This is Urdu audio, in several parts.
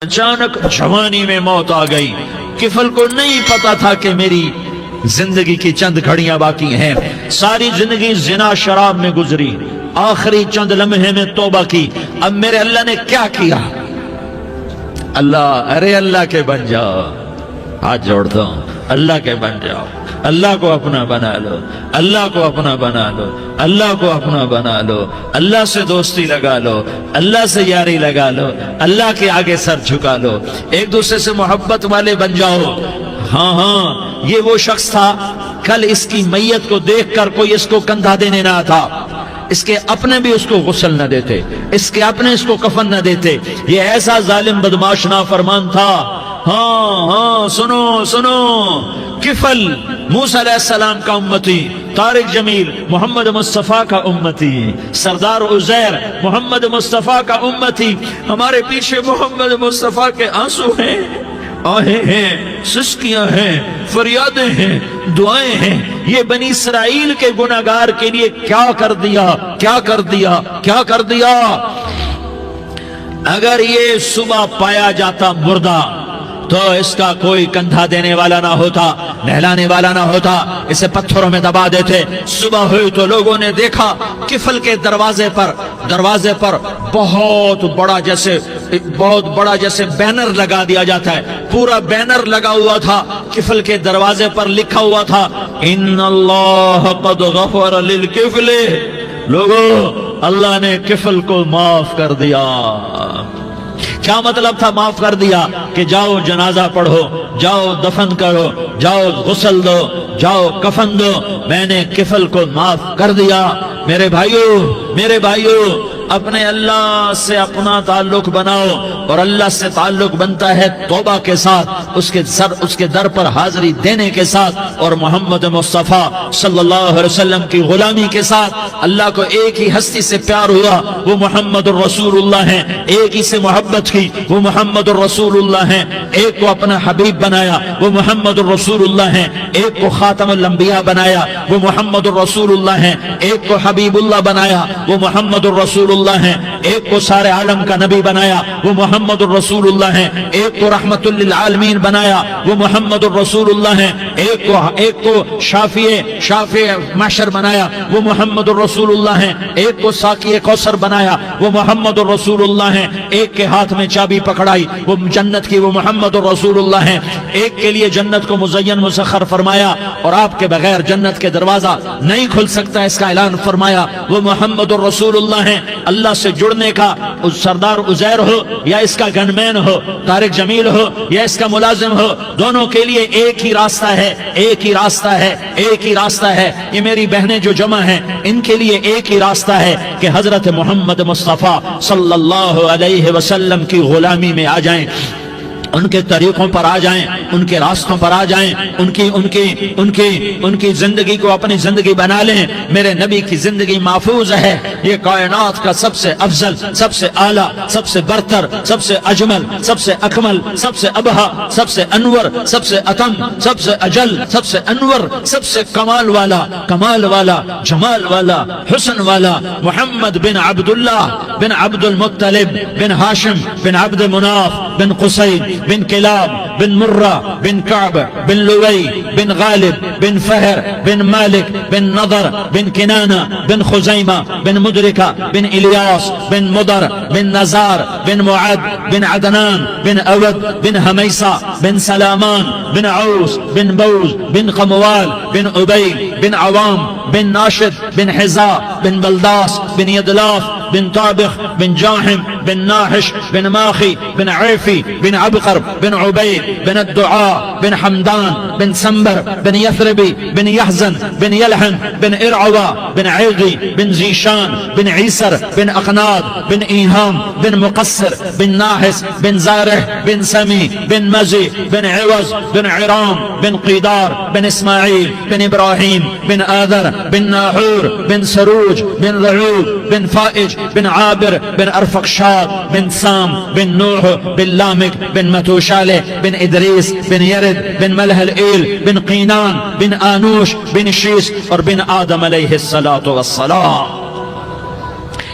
اچانک جوانی میں موت آ گئی. کفل کو نہیں پتا تھا کہ میری زندگی کی چند گھڑیاں باقی ہیں. ساری زندگی زنا شراب میں گزری, آخری چند لمحے میں توبہ کی. اب میرے اللہ نے کیا کیا؟ اللہ, ارے اللہ کے بن جاؤ, ہاتھ جوڑتا ہوں, اللہ کے بن جاؤ, اللہ کو اپنا بنا لو, اللہ کو اپنا بنا لو, اللہ کو اپنا بنا لو, اللہ سے دوستی لگا لو, اللہ سے یاری لگا لو, اللہ کے آگے سر جھکا لو, ایک دوسرے سے محبت والے بن جاؤ. ہاں یہ وہ شخص تھا, کل اس کی میت کو دیکھ کر کوئی اس کو کندھا دینے نہ تھا, اس کے اپنے بھی اس کو غسل نہ دیتے, اس کے اپنے اس کو کفن نہ دیتے. یہ ایسا ظالم بدماش نافرمان تھا. ہاں سنو سنو, کفل موسیٰ علیہ السلام کا امتی, طارق جمیل محمد مصطفیٰ کا امتی, سردار عزیر محمد مصطفیٰ کا امتی. ہمارے پیچھے محمد مصطفیٰ کے آنسو ہیں, آہیں ہیں, سسکیاں ہیں, فریادیں ہیں, دعائیں ہیں. یہ بنی اسرائیل کے گناہگار کے لیے کیا کر دیا, کیا کر دیا, کیا کر دیا. اگر یہ صبح پایا جاتا مردہ تو اس کا کوئی کندھا دینے والا نہ ہوتا, نہلانے والا نہ ہوتا, اسے پتھروں میں دبا دیتے. صبح ہوئی تو لوگوں نے دیکھا کفل کے دروازے پر بہت بڑا جیسے بینر لگا دیا جاتا ہے, پورا بینر لگا ہوا تھا. کفل کے دروازے پر لکھا ہوا تھا, ان اللہ قد غفر للکفل. لوگو, اللہ نے کفل کو معاف کر دیا. کیا مطلب تھا معاف کر دیا؟ کہ جاؤ جنازہ پڑھو, جاؤ دفن کرو, جاؤ غسل دو, جاؤ کفن دو, میں نے کفل کو معاف کر دیا. میرے بھائیو, اپنے اللہ سے اپنا تعلق بناؤ, اور اللہ سے تعلق بنتا ہے توبہ کے ساتھ, اس کے در پر حاضری دینے کے ساتھ, اور محمد مصطفیٰ صلی اللہ علیہ وسلم کی غلامی کے ساتھ. اللہ کو ایک ہی ہستی سے پیار ہوا, وہ محمد الرسول اللہ ہیں. ایک ہی سے محبت کی, وہ محمد الرسول اللہ ہیں. ایک کو اپنا حبیب بنایا, وہ محمد الرسول اللہ ہیں. ایک کو خاتم الانبیاء بنایا, وہ محمد الرسول اللہ ہیں. ایک کو حبیب اللہ بنایا, وہ محمد الرسول اللہ ہیں. ایک کو سارے عالم کا نبی بنایا, وہ محمد الرسول اللہ ہیں. ایک کو رحمت للعالمین بنایا, وہ محمد الرسول اللہ ہیں. ایک کو شافع محشر بنایا, وہ محمد الرسول اللہ ہیں. ایک کو ساقی کوثر بنایا, وہ محمد الرسول اللہ ہیں. ایک کے ہاتھ میں چابی پکڑائی, وہ جنت کی, وہ محمد الرسول اللہ ہیں. ایک کے لیے جنت کو مزین مسخر فرمایا, اور آپ کے بغیر جنت کے دروازہ نہیں کھل سکتا, اس کا اعلان فرمایا, وہ محمد الرسول اللہ ہیں. اللہ سے جڑنے کا سردار عزیر ہو یا اس کا گنمین ہو, طارق جمیل ہو یا اس کا ملازم ہو, دونوں کے لیے ایک ہی راستہ ہے, ایک ہی راستہ ہے, ایک ہی راستہ ہے. یہ میری بہنیں جو جمع ہیں, ان کے لیے ایک ہی راستہ ہے کہ حضرت محمد مصطفیٰ صلی اللہ علیہ وسلم کی غلامی میں آ جائیں, ان کے طریقوں پر آ جائیں, ان کے راستوں پر آ جائیں, ان کی زندگی کو اپنی زندگی بنا لیں. میرے نبی کی زندگی محفوظ ہے. یہ کائنات کا سب سے افضل, سب سے اعلیٰ, سب سے برتر, سب سے اجمل, سب سے اکمل, سب سے ابہا, سب سے انور, سب سے اتم, سب سے اجل, سب سے انور, سب سے کمال والا, جمال والا, حسن والا, محمد بن عبداللہ بن عبد المطلب بن ہاشم بن عبد مناف بن قصی بن کلاب بن مرہ بن کعب بن لوی بن غالب بن فہر بن مالک بن نضر بن کنانہ بن خزیمہ بن مدرکہ بن الیاس بن مدر بن نزار بن معد بن عدنان بن اود بن حمیسہ بن سلامان بن عوس بن بوز بن قموال بن عبی بن عوام بن ناشد بن حزا بن بلداس بن یدلاف بن طابخ بن جاحم بن ناحش بن ماخی بن عیفی بن عبقر بن عبید بن الدعاء بن حمدان بن سنبر بن یثربی بن یحزن بن یلحن بن ارعوا بن عیغی بن زیشان بن عیسر بن اقناد بن ایہام بن مقصر بن ناحس بن زارح بن سمی بن مزی بن عوض بن عرام بن قیدار بن اسماعیل بن ابراہیم بن آذر بن ناحور بن سروج بن رعوب بن فائج بن عابر بن ارفقشاد بن سام بن نوح بن لامک بن متوشالہ بن ادریس بن یرد بن ملح الایل بن قینان بن آنوش بن شیس اور بن آدم علیہ الصلاۃ والسلام.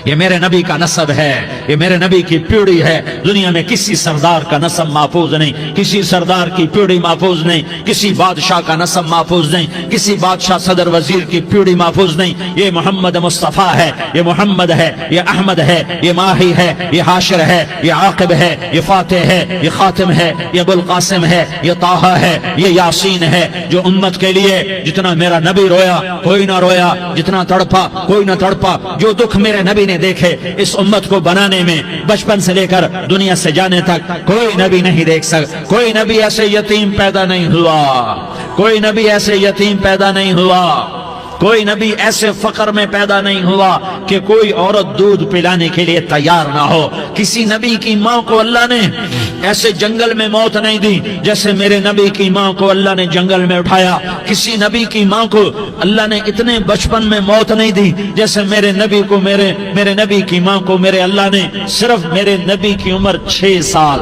یہ میرے نبی کا نسب ہے، یہ میرے نبی کی پیڑھی ہے۔ دنیا میں کسی سردار کا نسب محفوظ نہیں، کسی سردار کی پیڑھی محفوظ نہیں، کسی بادشاہ کا نسب محفوظ نہیں، کسی بادشاہ صدر وزیر کی پیڑھی محفوظ نہیں۔ یہ محمد مصطفیٰ ہے، یہ محمد ہے، یہ احمد ہے، یہ ماہی ہے، یہ حاشر ہے، یہ عاقب ہے، یہ فاتح ہے، یہ خاتم ہے، یہ ابو القاسم ہے، یہ طٰہٰ ہے، یہ یاسین ہے۔ جو امت کے لیے جتنا میرا نبی رویا کوئی نہ رویا، جتنا تڑپا کوئی نہ تڑپا، جو دکھ میرے نبی نے دیکھے اس امت کو بنانے میں، بچپن سے لے کر دنیا سے جانے تک کوئی نبی نہیں دیکھ سکتا۔ کوئی نبی ایسے یتیم پیدا نہیں ہوا، کوئی نبی ایسے یتیم پیدا نہیں ہوا، کوئی نبی ایسے فقر میں پیدا نہیں ہوا کہ کوئی عورت دودھ پلانے کے لیے تیار نہ ہو۔ کسی نبی کی ماں کو اللہ نے ایسے جنگل میں موت نہیں دی جیسے میرے نبی کی ماں کو اللہ نے جنگل میں اٹھایا۔ کسی نبی کی ماں کو اللہ نے اتنے بچپن میں موت نہیں دی جیسے میرے نبی کو میرے نبی کی ماں کو میرے اللہ نے صرف میرے نبی کی عمر 6 سال،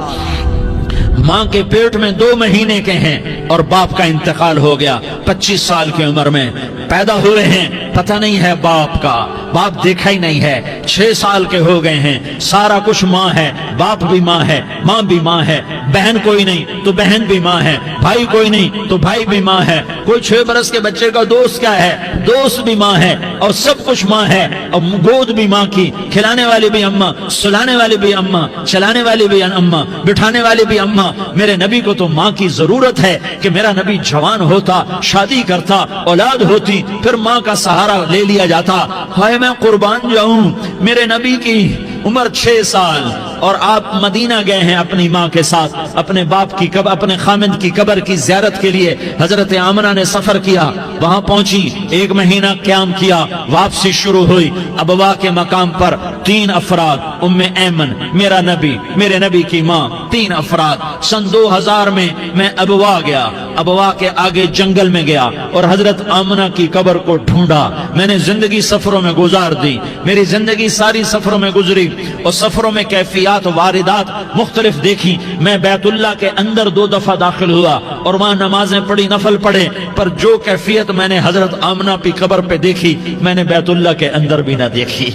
ماں کے پیٹ میں 2 مہینے کے ہیں اور باپ کا انتقال ہو گیا 25 سال کی عمر میں پیدا ہوئے ہیں، پتہ نہیں ہے باپ کا، باپ دیکھا ہی نہیں ہے، 6 سال کے ہو گئے ہیں، سارا کچھ ماں ہے، باپ بھی ماں ہے، ماں بھی ماں ہے، بہن کوئی نہیں تو بہن بھی ماں ہے، بھائی کوئی نہیں تو بھائی بھی ماں ہے، کوئی 6 برس کے بچے کا دوست کیا ہے، دوست بھی ماں ہے، اور سب کچھ ماں ہے، اور گود بھی ماں کی، کھلانے والی بھی اماں، سلانے والی بھی اماں، چلانے والی بھی اماں، بٹھانے والی بھی اماں۔ میرے نبی کو تو ماں کی ضرورت ہے کہ میرا نبی جوان ہوتا، شادی کرتا، اولاد ہوتی، پھر ماں کا سہارا لے لیا جاتا۔ ہائے میں قربان جاؤں، میرے نبی کی عمر 6 سال اور آپ مدینہ گئے ہیں اپنی ماں کے ساتھ، اپنے باپ کی اپنے خامند کی قبر کی زیارت کے لیے حضرت آمنہ نے سفر کیا، وہاں پہنچی، 1 مہینہ قیام کیا، واپسی شروع ہوئی۔ ابوا کے مقام پر 3 افراد، ام ایمن، میرا نبی، میرے نبی کی ماں، 3 افراد۔ سن 2000 میں ابوا گیا، ابوا کے آگے جنگل میں گیا اور حضرت آمنہ کی قبر کو ڈھونڈا۔ میں نے زندگی سفروں میں گزار دی، میری زندگی ساری سفروں میں گزری، اور سفروں میں کیفیات واردات مختلف دیکھی۔ میں بیت اللہ کے اندر 2 دفعہ داخل ہوا اور وہاں نمازیں پڑھی، نفل پڑھے، پر جو کیفیت میں نے حضرت آمنہ کی قبر پہ دیکھی میں نے بیت اللہ کے اندر بھی نہ دیکھی،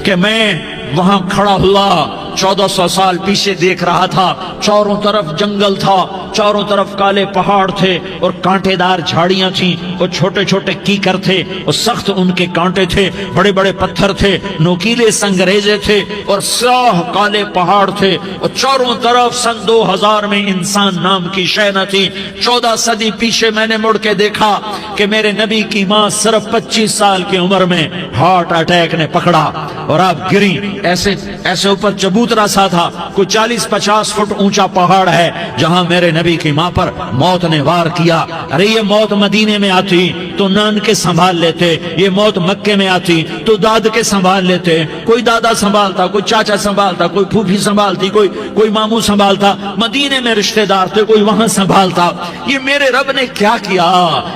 کہ میں وہاں کھڑا ہوا 1400 سال پیچھے دیکھ رہا تھا، چاروں طرف جنگل تھا، چاروں طرف کالے پہاڑ تھے اور کانٹے دار جھاڑیاں تھیں، اور چھوٹے چھوٹے کیکر تھے اور سخت ان کے کانٹے تھے، بڑے بڑے پتھر تھے، نوکیلے سنگریزے تھے اور سیاہ کالے پہاڑ تھے، اور چاروں طرف سن 2000 میں انسان نام کی شے نہ تھی۔ 14 صدی پیچھے میں نے مڑ کے دیکھا کہ میرے نبی کی ماں صرف 25 سال کی عمر میں ہارٹ اٹیک نے پکڑا اور آپ گری، ایسے اوپر چبوترا سا تھا، کوئی 40-50 فٹ اونچا پہاڑ ہے جہاں میرے نبی کی ماں پر موت نے وار کیا۔ ارے یہ موت مدینے میں آتی تو نان کے سنبھال لیتے، یہ موت مکے میں آتی تو داد کے سنبھال لیتے، کوئی دادا سنبھالتا، کوئی چاچا سنبھالتا، کوئی پھوپھی سنبھالتی، کوئی ماموں سنبھالتا، مدینے میں رشتہ دار تھے کوئی وہاں سنبھالتا۔ یہ میرے رب نے کیا کیا؟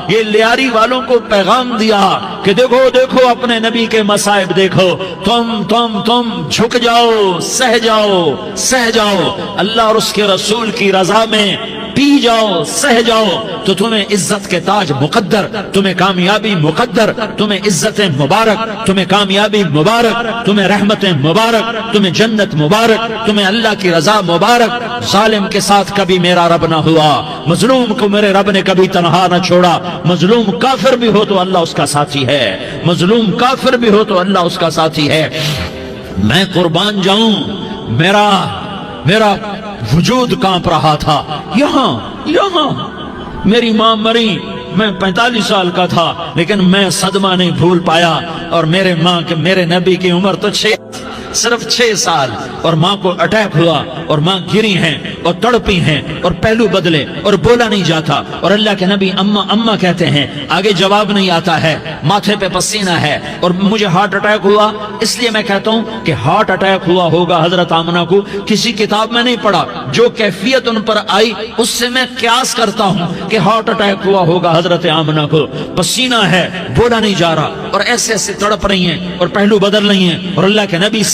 یہ لیاری والوں کو پیغام دیا کہ دیکھو دیکھو اپنے نبی کے مصائب دیکھو، تم جھک جاؤ، سہ جاؤ، اللہ اور اس کے رسول کی رضا میں پی جاؤ، سہ جاؤ، تو تمہیں عزت کے تاج مقدر، تمہیں کامیابی مقدر، تمہیں عزت مبارک، تمہیں کامیابی مبارک، تمہیں رحمت مبارک، تمہیں جنت مبارک، تمہیں اللہ کی رضا مبارک۔ ظالم کے ساتھ کبھی میرا رب نہ ہوا، مظلوم کو میرے رب نے کبھی تنہا نہ چھوڑا۔ مظلوم کافر بھی ہو تو اللہ اس کا ساتھی ہے، مظلوم کافر بھی ہو تو اللہ اس کا ساتھی ہے۔ میں قربان جاؤں، میرا وجود کانپ رہا تھا۔ یہاں میری ماں مری، میں 45 سال کا تھا، لیکن میں صدمہ نہیں بھول پایا، اور میرے نبی کی عمر تو صرف 6 سال، اور ماں کو اٹیک ہوا اور ماں گری ہیں اور تڑپی ہیں اور پہلو بدلے اور بولا نہیں جاتا، اور اللہ کے نبی اماں کہتے ہیں، آگے جواب نہیں آتا ہے، ماتھے پہ پسینہ ہے، اور مجھے ہارٹ اٹیک ہوا۔ اس لیے میں کہتا ہوں کہ ہارٹ اٹیک ہوا ہوگا حضرت آمنہ کو، کسی کتاب میں نہیں پڑھا، جو کیفیت ان پر آئی اس سے میں قیاس کرتا ہوں کہ ہارٹ اٹیک ہوا ہوگا حضرت آمنہ کو۔ پسینہ ہے، بولا نہیں جا رہا، اور ایسے تڑپ رہی ہیں اور پہلو بدل رہی ہیں، اور اللہ کے نبی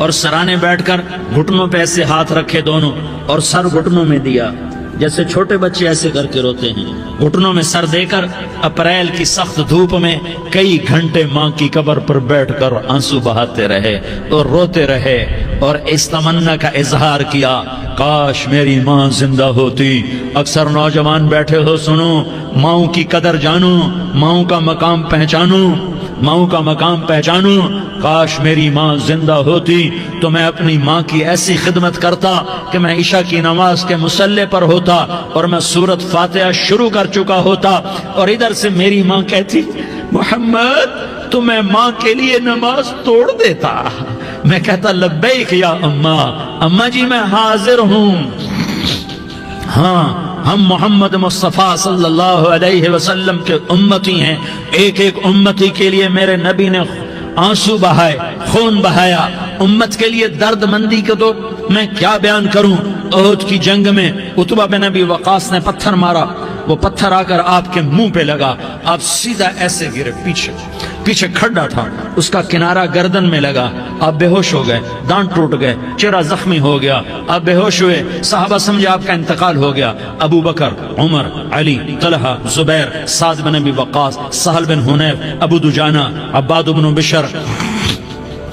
اور سرانے بیٹھ کر گھٹنوں پہ ایسے ہاتھ رکھے دونوں اور سر گھٹنوں میں دیا، جیسے چھوٹے بچے ایسے کر کے روتے ہیں، گھٹنوں میں سر دے کر اپریل کی سخت دھوپ میں کئی گھنٹے ماں کی قبر پر بیٹھ کر آنسو بہاتے رہے اور روتے رہے اور اس تمنا کا اظہار کیا، کاش میری ماں زندہ ہوتی۔ اکثر نوجوان بیٹھے ہو، سنو، ماؤں کی قدر جانو، ماؤں کا مقام پہچانو، ماؤں کا مقام پہچانو۔ کاش میری ماں زندہ ہوتی تو میں اپنی ماں کی ایسی خدمت کرتا کہ میں عشاء کی نماز کے مصلی پر ہوتا اور میں سورۃ فاتحہ شروع کر چکا ہوتا اور ادھر سے میری ماں کہتی، محمد تو میں ماں کے لیے نماز توڑ دیتا۔ میں کہتا، لبیک یا اماں، اماں جی میں حاضر ہوں۔ ہاں، ہم محمد مصطفیٰ صلی اللہ علیہ وسلم کے امتی ہیں، ایک ایک امتی کے لیے میرے نبی نے آنسو بہائے، خون بہایا، امت کے لیے درد مندی کو تو میں کیا بیان کروں۔ احد کی جنگ میں عتبہ بن ابی وقاص نے پتھر مارا، وہ پتھر آ کر آپ کے منہ پہ لگا، آپ سیدھا ایسے گرے، پیچھے کھڈا تھا، اس کا کنارہ گردن میں لگا، آپ بے ہوش ہو گئے، دانت ٹوٹ گئے، چہرہ زخمی ہو گیا، آپ بے ہوش ہوئے، صحابہ سمجھے آپ کا انتقال ہو گیا۔ ابو بکر، عمر، علی، طلحہ، زبیر، سعد بن ابی وقاص، سہل بن حنیف، ابو دجانہ، عباد بن بشر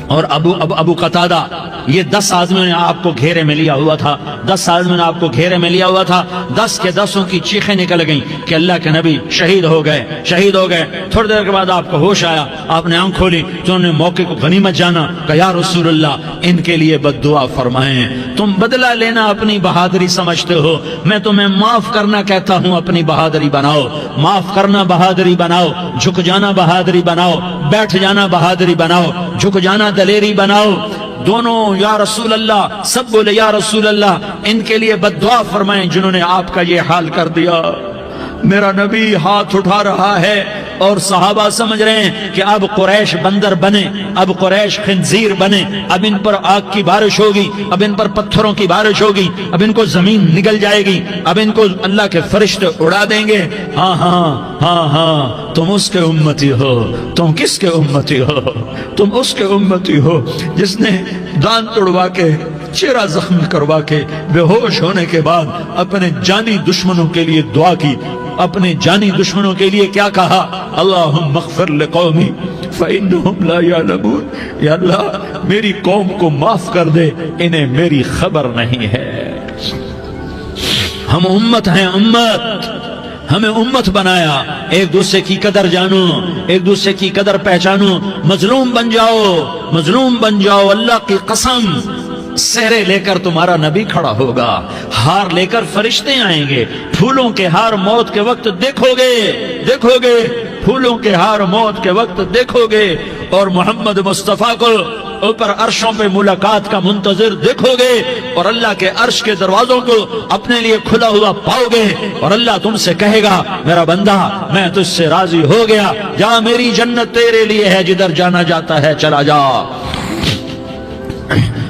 اور ابو قتادہ، یہ 10 آدمیوں نے آپ کو گھیرے میں لیا ہوا تھا، 10 آدمیوں نے آپ کو گھیرے میں لیا ہوا تھا، 10 کے 10 کی چیخیں نکل گئیں کہ اللہ کے نبی شہید ہو گئے۔ تھوڑی دیر کے بعد آپ کو ہوش آیا، آپ نے آنکھ کھولی تو انہوں نے موقع کو غنیمت جانا کہ یا رسول اللہ ان کے لیے بد دعا فرمائیں۔ تم بدلہ لینا اپنی بہادری سمجھتے ہو، میں تمہیں معاف کرنا کہتا ہوں، اپنی بہادری بناؤ، معاف کرنا بہادری بناؤ، جھک جانا بہادری بناؤ، بیٹھ جانا بہادری بناؤ، جھک جانا دلیری بناؤ۔ دونوں یا رسول اللہ، سب بولے یا رسول اللہ، ان کے لیے بد دعا فرمائیں جنہوں نے آپ کا یہ حال کر دیا۔ میرا نبی ہاتھ اٹھا رہا ہے اور صحابہ سمجھ رہے ہیں کہ اب قریش بندر بنے، اب قریش خنزیر بنے، اب ان پر آگ کی بارش ہوگی، اب ان پر پتھروں کی بارش ہوگی، اب ان کو زمین نگل جائے گی، اب ان کو اللہ کے فرشتے اڑا دیں گے۔ ہاں ہاں ہاں ہاں، تم اس کے امتی ہو۔ تم کس کے امتی ہو؟ تم اس کے امتی ہو جس نے دانت توڑوا کے، چہرہ زخمی کروا کے، بے ہوش ہونے کے بعد اپنے جانی دشمنوں کے لیے دعا کی، اپنے جانی دشمنوں کے لیے کیا کہا؟ اللہم اغفر لقومی فإنہم لا یعلمون، یا اللہ میری قوم کو معاف کر دے، انہیں میری خبر نہیں ہے۔ ہم امت ہیں، امت، ہمیں امت بنایا۔ ایک دوسرے کی قدر جانو، ایک دوسرے کی قدر پہچانو، مظلوم بن جاؤ، مظلوم بن جاؤ۔ اللہ کی قسم، سہرے لے کر تمہارا نبی کھڑا ہوگا، ہار لے کر فرشتے آئیں گے، پھولوں کے ہار موت کے وقت دیکھو گے، پھولوں کے ہار موت کے وقت دیکھو گے، اور محمد مصطفیٰ کو اوپر عرشوں پہ ملاقات کا منتظر دیکھو گے، اور اللہ کے عرش کے دروازوں کو اپنے لیے کھلا ہوا پاؤ گے، اور اللہ تم سے کہے گا، میرا بندہ میں تجھ سے راضی ہو گیا، جا میری جنت تیرے لیے ہے، جدھر جانا جاتا ہے چلا جا۔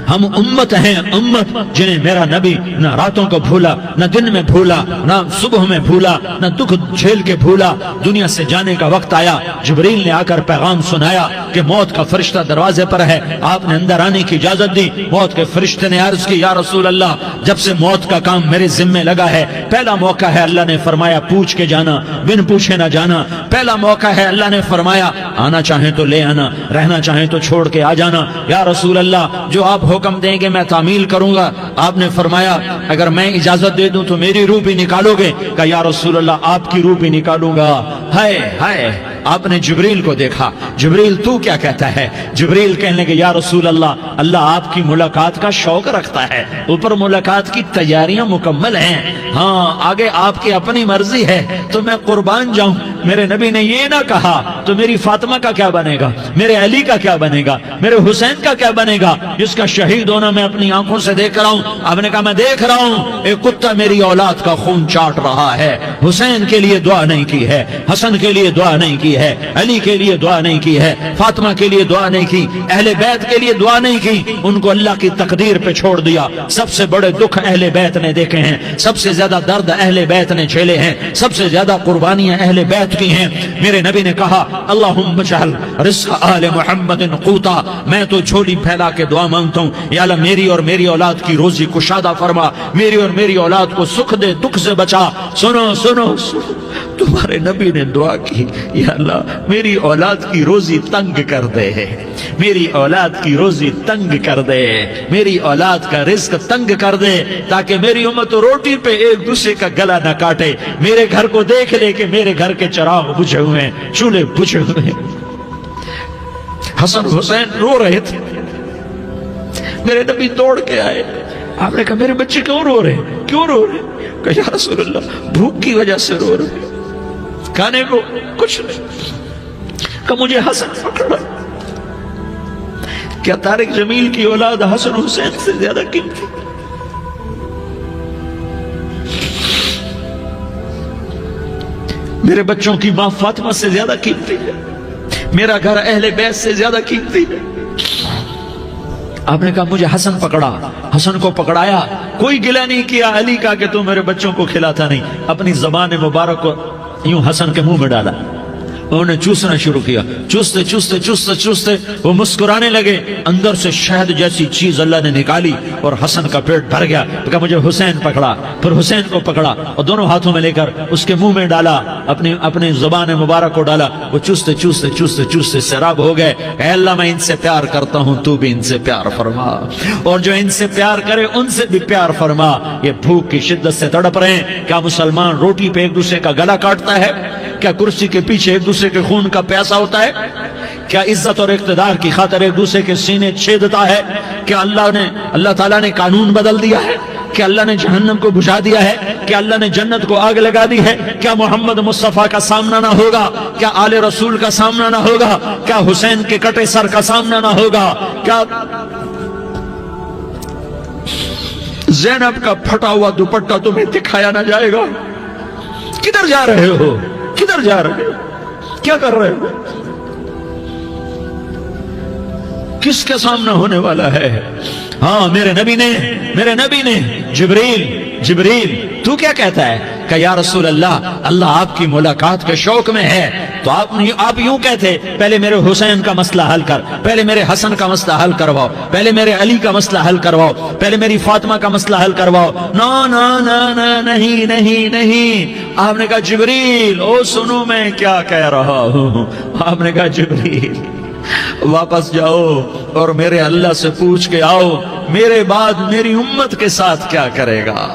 ہم امت ہیں، امت جنہیں میرا نبی نہ راتوں کو بھولا، نہ دن میں بھولا، نہ صبح میں بھولا، نہ دکھ جھیل کے بھولا۔ دنیا سے جانے کا وقت آیا، جبریل نے آ کر پیغام سنایا کہ موت کا فرشتہ دروازے پر ہے، آپ نے اندر آنے کی اجازت دی۔ موت کے فرشتے نے عرض کی، یا رسول اللہ جب سے موت کا کام میرے ذمہ لگا ہے، پہلا موقع ہے، اللہ نے فرمایا پوچھ کے جانا، بن پوچھے نہ جانا۔ پہلا موقع ہے، اللہ نے فرمایا آنا چاہیں تو لے آنا، رہنا چاہیں تو چھوڑ کے آ جانا۔ یا رسول اللہ جو آپ حکم دیں گے میں تعمیل کروں گا۔ آپ نے فرمایا اگر میں اجازت دے دوں تو میری روح بھی نکالو گے؟ کہا یا رسول اللہ آپ کی روح بھی نکالوں گا۔ ہائے ہائے، آپ نے جبریل کو دیکھا، جبریل تو کیا کہتا ہے؟ جبریل کہنے لگے یا رسول اللہ، اللہ آپ کی ملاقات کا شوق رکھتا ہے، اوپر ملاقات کی تیاریاں مکمل ہیں، ہاں آگے آپ کی اپنی مرضی ہے تو میں قربان جاؤں۔ میرے نبی نے یہ نہ کہا تو میری فاطمہ کا کیا بنے گا، میرے علی کا کیا بنے گا، میرے حسین کا کیا بنے گا جس کا شہید ہونا میں اپنی آنکھوں سے دیکھ رہا ہوں۔ آپ نے کہا میں دیکھ رہا ہوں ایک کتا میری اولاد کا خون چاٹ رہا ہے، حسین کے لیے دعا نہیں کی ہے، حسن کے لیے دعا نہیں کی ہے، علی کے لیے دعا نہیں کی ہے، فاطمہ کے لیے دعا نہیں کی، اہل بیت کے لیے دعا نہیں کی، ان کو اللہ کی تقدیر پہ چھوڑ دیا۔ سب سے بڑے دکھ اہل بیت نے دیکھے ہیں، سب سے زیادہ درد اہل بیت نے جھیلے ہیں، سب سے زیادہ قربانیاں اہل بیت بیعت کی ہیں۔ میرے نبی نے کہا اللہم اجعل رزق آل محمد قوتا، میں تو جھولی پھیلا کے دعا مانگتا ہوں یا اللہ میری اور میری اولاد کی روزی کشادہ فرما، میری اور میری اولاد کو سکھ دے، دکھ سے بچا۔ سنو سنو سنو، تمہارے نبی نے دعا کی یا اللہ میری اولاد کی روزی تنگ کر دے، میری اولاد کی روزی تنگ کر دے، میری اولاد کا رزق تنگ کر دے، تاکہ میری امت روٹی پہ ایک دوسرے کا گلا نہ کاٹے، میرے گھر کو دیکھ لے کہ میرے گھر کے چراغ بجھے ہوئے ہیں، چولہے بجھے ہوئے ہیں۔ حسن حسین رو رہے تھے، میرے نبی دوڑ کے آئے، آپ نے کہا میرے بچے کیوں رو رہے ہیں، کیوں رو رہے ہیں؟ کہ یا رسول اللہ بھوک کی وجہ سے رو رہے ہیں، کھانے کو کچھ نہیں۔ کہ مجھے حسن پکڑا۔ کیا طارق جمیل کی اولاد حسن حسین سے زیادہ قیمتی؟ میرے بچوں کی ماں فاطمہ سے زیادہ قیمتی ہے، میرا گھر اہل بیت سے زیادہ قیمتی ہے۔ آپ نے کہا مجھے حسن پکڑا، حسن کو پکڑایا، کوئی گلہ نہیں کیا علی کا کہ تم میرے بچوں کو کھلاتا نہیں، اپنی زبان مبارک کو یوں حسن کے منہ میں ڈالا، انہوں نے چوسنا شروع کیا، چوستے چوستے چوستے چوستے وہ مسکرانے لگے، اندر سے شہد جیسی چیز اللہ نے نکالی اور حسن کا پیٹ بھر گیا۔ کہا مجھے حسین پکڑا، پھر حسین کو پکڑا اور دونوں ہاتھوں میں لے کر اس کے منہ میں ڈالا، اپنی زبان مبارک کو ڈالا، وہ چوستے چوستے چوستے چوستے سیراب ہو گئے۔ اے اللہ میں ان سے پیار کرتا ہوں، تو بھی ان سے پیار فرما، اور جو ان سے پیار کرے ان سے بھی پیار فرما۔ یہ بھوک کی شدت سے تڑپ رہے ہیں، کیا مسلمان روٹی پہ ایک دوسرے کا گلا کاٹتا ہے؟ کیا کرسی کے پیچھے ایک دوسرے کے خون کا پیاسا ہوتا ہے؟ کیا عزت اور اقتدار کی خاطر ایک دوسرے کے سینے چھیدتا ہے؟ کیا اللہ تعالیٰ نے قانون بدل دیا ہے؟ کیا اللہ نے جہنم کو بجھا دیا ہے؟ کیا اللہ نے جنت کو آگ لگا دی ہے؟ کیا محمد مصطفیٰ کا سامنا نہ ہوگا؟ کیا آل رسول کا سامنا نہ ہوگا؟ کیا حسین کے کٹے سر کا سامنا نہ ہوگا؟ کیا زینب کا پھٹا ہوا دوپٹہ تمہیں دکھایا نہ جائے گا؟ کدھر جا رہے ہو؟ کدھر جا رہے ہو؟ کیا کر رہے ہو؟ کس کے سامنے ہونے والا ہے؟ ہاں میرے نبی نے جبریل تو کیا کہتا ہے کہ یا رسول اللہ آپ کی ملاقات کے شوق میں ہے، تو آپ یوں کہتے پہلے میرے حسین کا مسئلہ حل کر، پہلے میرے حسن کا مسئلہ حل کرواؤ، پہلے میرے علی کا مسئلہ حل کرواؤ، پہلے میری فاطمہ کا مسئلہ حل کرواؤ۔ نہیں۔ آپ نے کہا جبریل او سنو میں کیا کہہ رہا ہوں۔ آپ نے کہا جبریل واپس جاؤ اور میرے اللہ سے پوچھ کے آؤ میرے بعد میری امت کے ساتھ کیا کرے گا،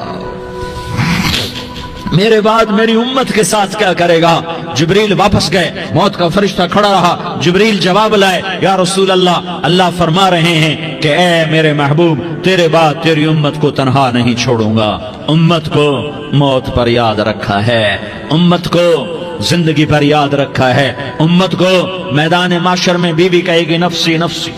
میرے بعد میری امت کے ساتھ کیا کرے گا۔ جبریل واپس گئے، موت کا فرشتہ کھڑا رہا، جبریل جواب لائے یا رسول اللہ فرما رہے ہیں کہ اے میرے محبوب تیرے بعد تیری امت کو تنہا نہیں چھوڑوں گا، امت کو موت پر یاد رکھا ہے، امت کو زندگی پر یاد رکھا ہے، امت کو میدان معاشر میں بیوی کہے گی نفسی نفسی،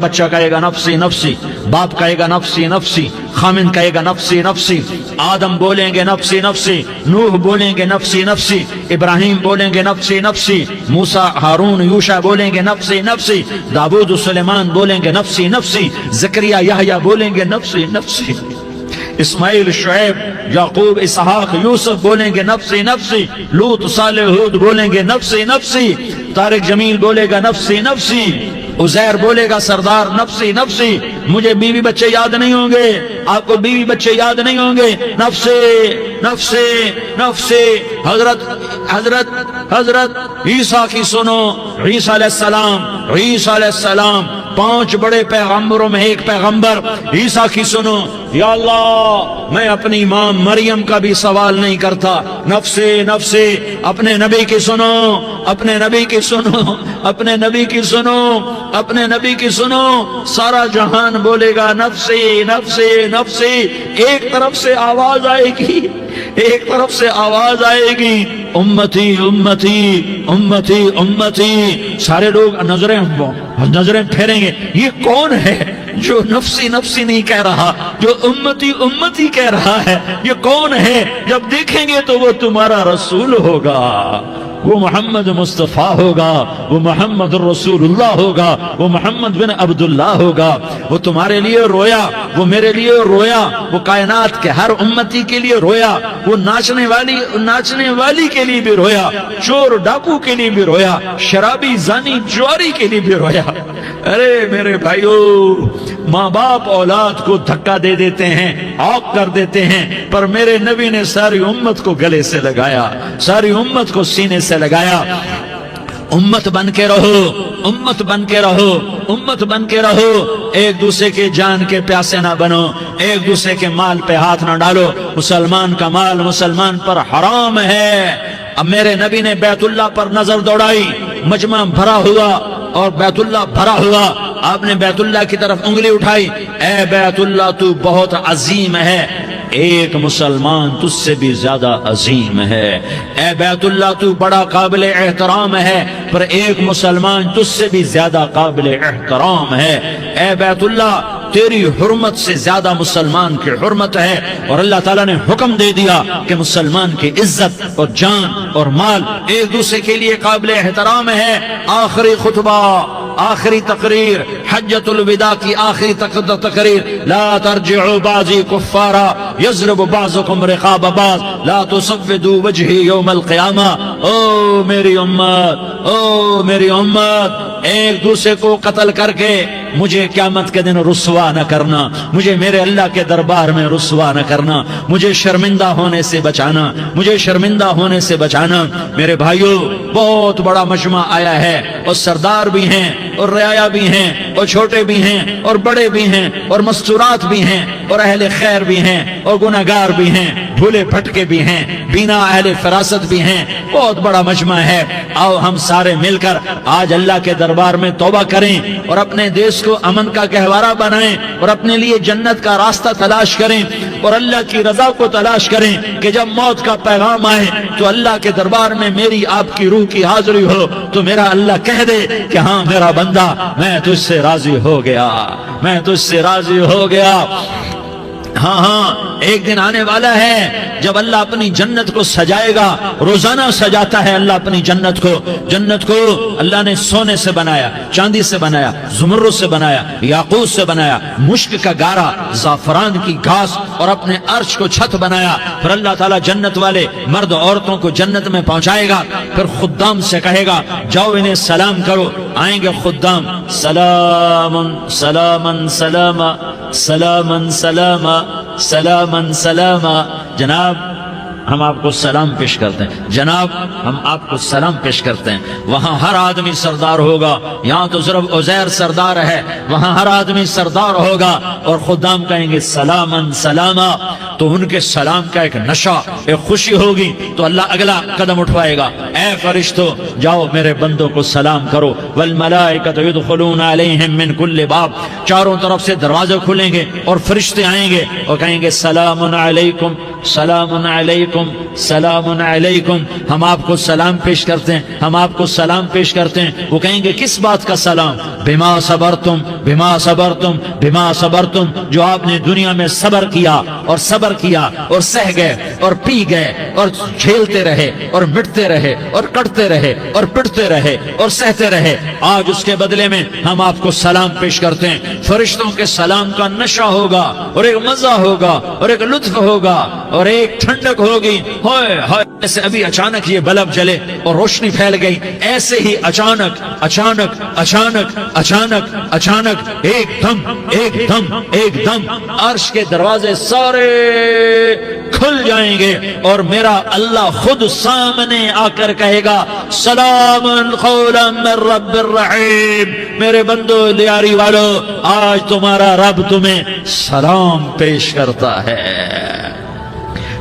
بچہ کہے گا نفسی نفسی، باپ کہے گا نفسی نفسی، خامن کہے گا نفسی نفسی، آدم بولیں گے نفسی نفسی، نوح بولیں گے نفسی نفسی، ابراہیم بولیں گے نفسی نفسی، موسیٰ ہارون یوشع بولیں گے نفسی نفسی، داؤد سلیمان بولیں گے نفسی نفسی، زکریا یحییٰ بولیں گے نفسی نفسی، اسماعیل شعیب یعقوب اسحاق یوسف بولیں گے نفسی نفسی، لوط صالح ہود بولیں گے نفسی نفسی، طارق جمیل بولے گا نفسی نفسی، عزیر بولے گا سردار نفسی نفسی، مجھے بیوی بچے یاد نہیں ہوں گے، آپ کو بیوی بچے یاد نہیں ہوں گے، نفسی نفسی نفسی۔ حضرت عیسیٰ کی سنو، عیسیٰ علیہ السلام 5 بڑے پیغمبروں میں ایک پیغمبر عیسیٰ کی سنو، یا اللہ میں اپنی ماں مریم کا بھی سوال نہیں کرتا، نفسی نفسی۔ اپنے نبی کی سنو، اپنے نبی کی سنو، اپنے نبی کی سنو، اپنے نبی کی سنو، سارا جہان بولے گا نفسی نفسی نفسی۔ ایک طرف سے آواز آئے گی، ایک طرف سے آواز آئے گی امتی امتی امتی امتی، سارے لوگ نظریں پھیریں گے، یہ کون ہے جو نفسی نفسی نہیں کہہ رہا، جو امتی امتی کہہ رہا ہے، یہ کون ہے؟ جب دیکھیں گے تو وہ تمہارا رسول ہوگا۔ وہ محمد مصطفیٰ ہوگا، وہ محمد رسول اللہ ہوگا، وہ محمد بن عبداللہ ہوگا۔ وہ تمہارے لیے رویا، وہ میرے لیے رویا، وہ کائنات کے ہر امتی کے لیے رویا، وہ ناچنے والی کے لیے بھی رویا، چور ڈاکو کے لیے بھی رویا، شرابی زانی جواری کے لیے بھی رویا۔ ارے میرے بھائیو، ماں باپ اولاد کو دھکا دے دیتے ہیں، عوق کر دیتے ہیں، پر میرے نبی نے ساری امت کو گلے سے لگایا، ساری امت کو سینے سے لگایا۔ امت بن کے رہو، امت بن کے رہو، امت بن کے رہو، ایک دوسرے کے جان کے پیاسے نہ بنو، ایک دوسرے کے مال پہ ہاتھ نہ ڈالو۔ مسلمان کا مال مسلمان پر حرام ہے۔ اب میرے نبی نے بیت اللہ پر نظر دوڑائی، مجمع بھرا ہوا اور بیت اللہ بھرا ہوا، آپ نے بیت اللہ کی طرف انگلی اٹھائی، اے بیت اللہ تو بہت عظیم ہے، ایک مسلمان تجھ سے بھی زیادہ عظیم ہے۔ اے بیت اللہ تو بڑا قابل احترام ہے، پر ایک مسلمان تجھ سے بھی زیادہ قابل احترام ہے۔ اے بیت اللہ تیری حرمت سے زیادہ مسلمان کی حرمت ہے، اور اللہ تعالیٰ نے حکم دے دیا کہ مسلمان کی عزت اور جان اور مال ایک دوسرے کے لیے قابل احترام ہے۔ آخری خطبہ، آخری تقریر، حجۃ الوداع کی آخری تقریر، لا ترجعوا بعضی کفارا یضرب بعضکم رقاب بعض لا تصودوا وجہی یوم القیامہ۔ او میری امت، او میری امت، ایک دوسرے کو قتل کر کے مجھے قیامت کے دن رسوا نہ کرنا، مجھے میرے اللہ کے دربار میں رسوا نہ کرنا، مجھے شرمندہ ہونے سے بچانا، مجھے شرمندہ ہونے سے بچانا۔ میرے بھائیو، بہت بڑا مجمع آیا ہے، اور سردار بھی ہیں اور رعایا بھی ہیں اور چھوٹے بھی ہیں اور بڑے بھی ہیں اور مستورات بھی ہیں اور اہل خیر بھی ہیں اور گناہگار بھی ہیں، بھولے بھٹکے بھی ہیں، بینا اہل فراست بھی ہیں، بہت بڑا مجمع ہے۔ آؤ ہم سارے مل کر آج اللہ کے دربار میں توبہ کریں اور اپنے دیش کو امن کا گہوارہ بنائیں اور اپنے لیے جنت کا راستہ تلاش کریں اور اللہ کی رضا کو تلاش کریں کہ جب موت کا پیغام آئے تو اللہ کے دربار میں میری آپ کی روح کی حاضری ہو تو میرا اللہ کہہ دے کہ ہاں میرا بندہ، میں تجھ سے راضی ہو گیا، میں تجھ سے راضی ہو گیا۔ ہاں ہاں، ایک دن آنے والا ہے جب اللہ اپنی جنت کو سجائے گا، روزانہ سجاتا ہے اللہ اپنی جنت کو۔ جنت کو اللہ نے سونے سے بنایا، چاندی سے بنایا، زمرد سے بنایا، یاقوت سے بنایا، مشک کا گارا، زعفران کی گھاس اور اپنے عرش کو چھت بنایا۔ پھر اللہ تعالیٰ جنت والے مرد عورتوں کو جنت میں پہنچائے گا، پھر خدام سے کہے گا جاؤ انہیں سلام کرو۔ آئیں گے خدام، سلام سلام سلام سلام سلام سلام سلام، جناب ہم آپ کو سلام پیش کرتے ہیں، جناب ہم آپ کو سلام پیش کرتے ہیں۔ وہاں ہر آدمی سردار ہوگا، یہاں تو صرف عزیر سردار ہے، وہاں ہر آدمی سردار ہوگا، اور خدام کہیں گے سلامن سلاما، تو ان کے سلام کا ایک نشہ، ایک خوشی ہوگی، تو اللہ اگلا قدم اٹھوائے گا، اے فرشتو جاؤ میرے بندوں کو سلام کرو۔ والملائکۃ یدخلون علیہم من کل باب، چاروں طرف سے دروازے کھلیں گے اور فرشتے آئیں گے اور کہیں گے سلام علیکم سلام علیکم سلام علیکم، ہم آپ کو سلام پیش کرتے ہیں، ہم آپ کو سلام پیش کرتے ہیں۔ وہ کہیں گے کس بات کا سلام؟ بما صبرتم بما صبرتم بما صبرتم، جو آپ نے دنیا میں صبر کیا اور صبر کیا اور سہ گئے اور پی گئے اور جھیلتے رہے اور مٹتے رہے اور کٹتے رہے اور پٹتے رہے اور سہتے رہے، آج اس کے بدلے میں ہم آپ کو سلام پیش کرتے ہیں۔ فرشتوں کے سلام کا نشہ ہوگا اور ایک مزہ ہوگا اور ایک لطف ہوگا اور ایک ٹھنڈک ہوگی۔ ہوئے ہوئے، جیسے ابھی اچانک یہ بلب جلے اور روشنی پھیل گئی، ایسے ہی اچانک اچانک اچانک اچانک اچانک ایک دم ایک دم ایک دم عرش کے دروازے سارے کھل جائیں گے اور میرا اللہ خود سامنے آ کر کہے گا سلام قولا من رب الرحیم، میرے بندو لیاری والو، آج تمہارا رب تمہیں سلام پیش کرتا ہے،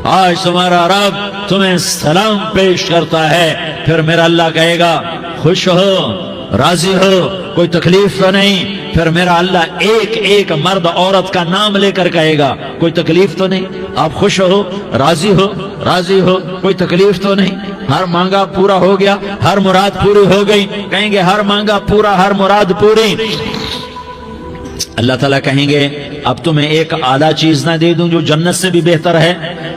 آج تمہارا رب تمہیں سلام پیش کرتا ہے۔ پھر میرا اللہ کہے گا خوش ہو، راضی ہو، کوئی تکلیف تو نہیں؟ پھر میرا اللہ ایک ایک مرد عورت کا نام لے کر کہے گا کوئی تکلیف تو نہیں؟ آپ خوش ہو، راضی ہو، راضی ہو، کوئی تکلیف تو نہیں؟ ہر مانگا پورا ہو گیا، ہر مراد پوری ہو گئی؟ کہیں گے ہر مانگا پورا، ہر مراد پوری۔ اللہ تعالیٰ کہیں گے اب تمہیں ایک اعلیٰ چیز نہ دے دوں جو جنت سے بھی بہتر ہے؟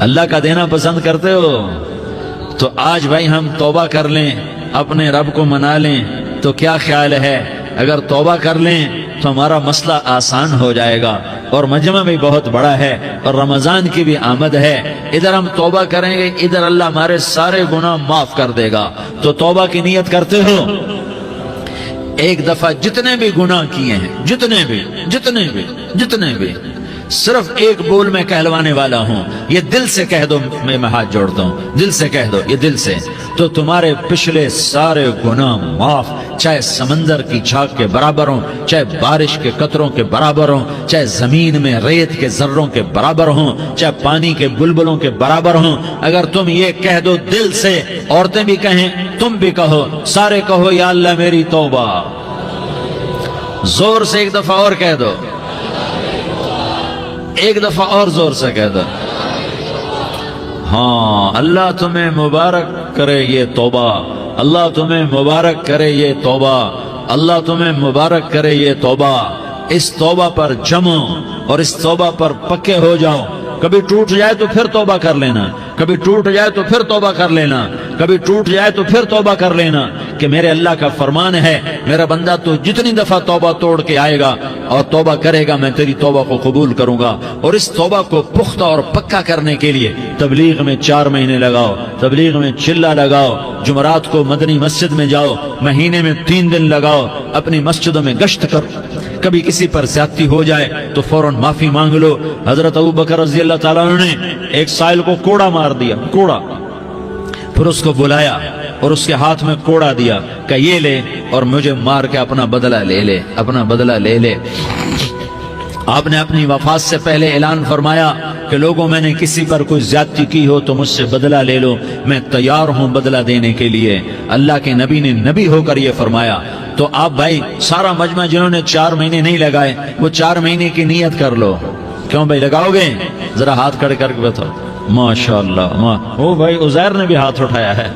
اللہ کا دینا پسند کرتے ہو؟ تو آج بھائی ہم توبہ کر لیں، اپنے رب کو منا لیں، تو کیا خیال ہے اگر توبہ کر لیں تو ہمارا مسئلہ آسان ہو جائے گا، اور مجمع بھی بہت بڑا ہے اور رمضان کی بھی آمد ہے، ادھر ہم توبہ کریں گے، ادھر اللہ ہمارے سارے گناہ معاف کر دے گا۔ تو توبہ کی نیت کرتے ہو؟ ایک دفعہ جتنے بھی گناہ کیے ہیں، جتنے بھی صرف ایک بول میں کہلوانے والا ہوں، یہ دل سے کہہ دو، میں ہاتھ جوڑتا ہوں، دل سے کہہ دو، یہ دل سے، تو تمہارے پچھلے سارے گناہ معاف، چاہے سمندر کی جھاگ کے برابر ہوں، چاہے بارش کے قطروں کے برابر ہوں، چاہے زمین میں ریت کے ذروں کے برابر ہوں، چاہے پانی کے بلبلوں کے برابر ہوں۔ اگر تم یہ کہہ دو دل سے، عورتیں بھی کہیں، تم بھی کہو، سارے کہو یا اللہ میری توبہ، زور سے ایک دفعہ اور کہہ دو، ایک دفعہ اور زور سے کہہ دو۔ ہاں، اللہ تمہیں مبارک کرے یہ توبہ، اللہ تمہیں مبارک کرے یہ توبہ، اللہ تمہیں مبارک کرے یہ توبہ۔ اس توبہ پر جمو اور اس توبہ پر پکے ہو جاؤ۔ کبھی ٹوٹ جائے تو پھر توبہ کر لینا، کبھی ٹوٹ جائے تو پھر توبہ کر لینا، کبھی ٹوٹ جائے تو پھر توبہ کر لینا، کہ میرے اللہ کا فرمان ہے، میرا بندہ تو جتنی دفعہ توبہ توڑ کے آئے گا اور توبہ کرے گا، میں تیری توبہ کو قبول کروں گا۔ اور اس توبہ کو پختہ اور پکا کرنے کے لیے تبلیغ میں 4 مہینے لگاؤ، تبلیغ میں چلہ لگاؤ، جمعرات کو مدنی مسجد میں جاؤ، مہینے میں 3 دن لگاؤ، اپنی مسجدوں میں گشت کرو۔ کبھی کسی پر زیادتی ہو جائے تو فوراً معافی مانگ لو۔ حضرت ابوبکر رضی اللہ تعالیٰ عنہ نے ایک سائل کو کوڑا مار دیا، کوڑا، پھر اس کو بلایا اور اس کے ہاتھ میں کوڑا دیا کہ یہ لے اور مجھے مار کے اپنا بدلہ لے لے، اپنا بدلہ لے لے۔ آپ نے اپنی وفات سے پہلے اعلان فرمایا کہ لوگوں، میں نے کسی پر کوئی زیادتی کی ہو تو مجھ سے بدلہ لے لو، میں تیار ہوں بدلہ دینے کے لیے۔ اللہ کے نبی نے نبی ہو کر یہ فرمایا۔ تو آپ بھائی سارا مجمع جنہوں نے 4 مہینے نہیں لگائے، وہ 4 مہینے کی نیت کر لو۔ کیوں بھائی لگاؤ گے؟ ذرا ہاتھ کھڑے کر کے بتاؤ۔ ماشاءاللہ، وہ بھائی عزیر نے بھی ہاتھ اٹھایا ہے،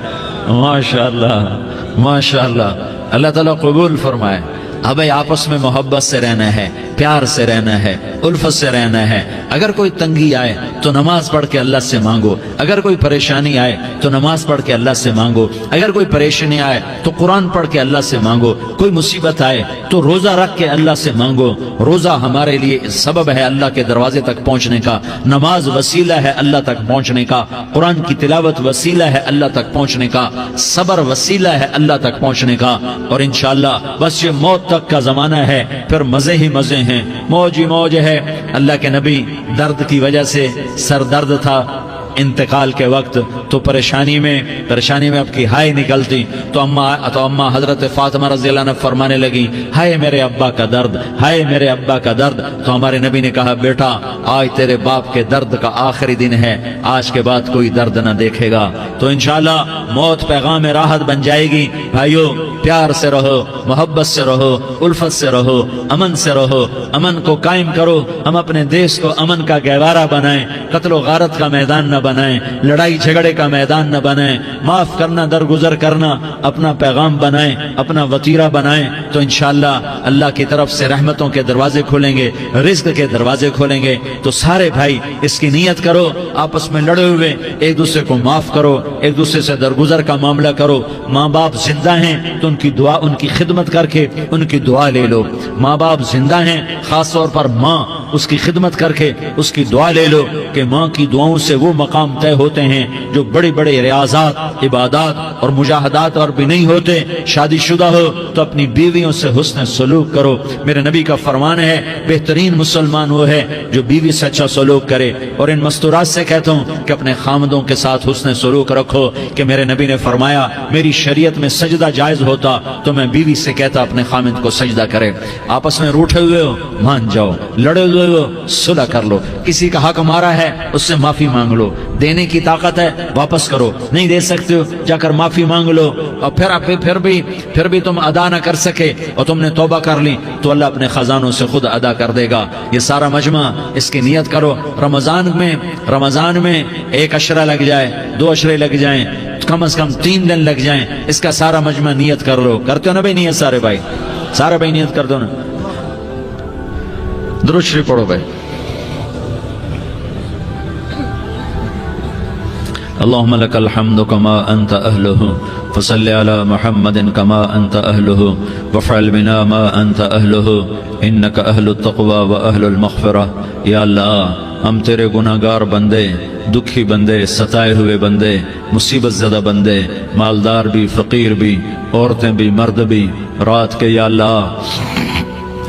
ماشاءاللہ ماشاءاللہ، اللہ تعالیٰ قبول فرمائے۔ اب آپس میں محبت سے رہنا ہے، پیار سے رہنا ہے، الفت سے رہنا ہے۔ اگر کوئی تنگی آئے تو نماز پڑھ کے اللہ سے مانگو، اگر کوئی پریشانی آئے تو نماز پڑھ کے اللہ سے مانگو، اگر کوئی پریشانی آئے تو قرآن پڑھ کے اللہ سے مانگو، کوئی مصیبت آئے تو روزہ رکھ کے اللہ سے مانگو۔ روزہ ہمارے لیے سبب ہے اللہ کے دروازے تک پہنچنے کا، نماز وسیلہ ہے اللہ تک پہنچنے کا، قرآن کی تلاوت وسیلہ ہے اللہ تک پہنچنے کا، صبر وسیلہ ہے اللہ تک پہنچنے کا۔ اور انشاءاللہ بس یہ موت تک کا زمانہ ہے، پھر مزے ہی مزے ہیں، موج ہی موج ہے۔ اللہ کے نبی درد کی وجہ سے سر درد تھا انتقال کے وقت، تو پریشانی میں اب کی ہائے نکلتی تو اما حضرت فاطمہ رضی اللہ عنہ فرمانے لگی، ہائے میرے ابا کا درد، ہائے میرے ابا کا درد۔ تو ہمارے نبی نے کہا، بیٹا آج تیرے باپ کے درد کا آخری دن ہے، آج کے بعد کوئی درد نہ دیکھے گا۔ تو انشاءاللہ موت پیغام راحت بن جائے گی۔ بھائیو پیار سے رہو، محبت سے رہو، الفت سے رہو، امن سے رہو، امن کو قائم کرو۔ ہم اپنے دیش کو امن کا گہوارہ بنائیں، قتل و غارت کا میدان نہ بنائیں، لڑائی جھگڑے کا میدان نہ بنائیں، معاف کرنا، درگزر کرنا اپنا پیغام بنائیں، اپنا وتیرہ بنائیں۔ تو انشاءاللہ اللہ کی طرف سے رحمتوں کے دروازے کھولیں گے، رزق کے دروازے کھولیں گے۔ تو سارے بھائی اس کی نیت کرو، آپس میں لڑے ہوئے ایک دوسرے کو معاف کرو، ایک دوسرے سے درگزر کا معاملہ کرو۔ ماں باپ زندہ ہیں تو ان کی دعا، ان کی خدمت کر کے ان کی دعا لے لو۔ ماں باپ زندہ ہیں، خاص طور پر ماں، اس کی خدمت کر کے اس کی دعا لے لو، کہ ماں کی دعاؤں سے وہ مقام طے ہوتے ہیں جو بڑے بڑے ریاضات، عبادات اور مجاہدات اور بھی نہیں ہوتے۔ شادی شدہ ہو تو اپنی بیویوں سے حسن سلوک کرو۔ میرے نبی کا فرمان ہے، بہترین مسلمان وہ ہے جو بیوی سے اچھا سلوک کرے۔ اور ان مستورات سے کہتا ہوں کہ اپنے خامدوں کے ساتھ حسن سلوک رکھو، کہ میرے نبی نے فرمایا، میری شریعت میں سجدہ جائز ہوتا تو میں بیوی سے کہتا اپنے خامد کو سجدہ کرے۔ آپس میں روٹھے ہوئے ہو مان جاؤ، لڑے ہوئے ہو صلح کر لو، کسی کا حق مارا ہے اس سے معافی مانگ لو، دینے کی طاقت ہے واپس کرو، نہیں دے سکتے ہو جا کر معافی مانگ لو۔ اور پھر بھی تم ادا نہ کر سکے اور تم نے توبہ کر لی تو اللہ اپنے خزانوں سے خود ادا کر دے گا۔ یہ سارا مجمع اس کی نیت کرو۔ رمضان میں 1 عشرہ لگ جائے، 2 عشرے لگ جائیں، کم از کم 3 دن لگ جائیں، اس کا سارا مجمع نیت کر لو۔ کرتے ہو نا بھائی نیت؟ سارے بھائی نیت کر دو نا۔ درود شریف پڑھو بھائی۔ اللهم لك الحمد كما أنت أهله فصل على محمد كما أنت أهله وافعل بنا ما أنت أهله إنك أهل التقوى وأهل المغفرة. یا اللہ ہم تیرے گناہگار بندے، دکھی بندے، ستائے ہوئے بندے، مصیبت زدہ بندے، مالدار بھی، فقیر بھی، عورتیں بھی، مرد بھی، رات کے یا اللہ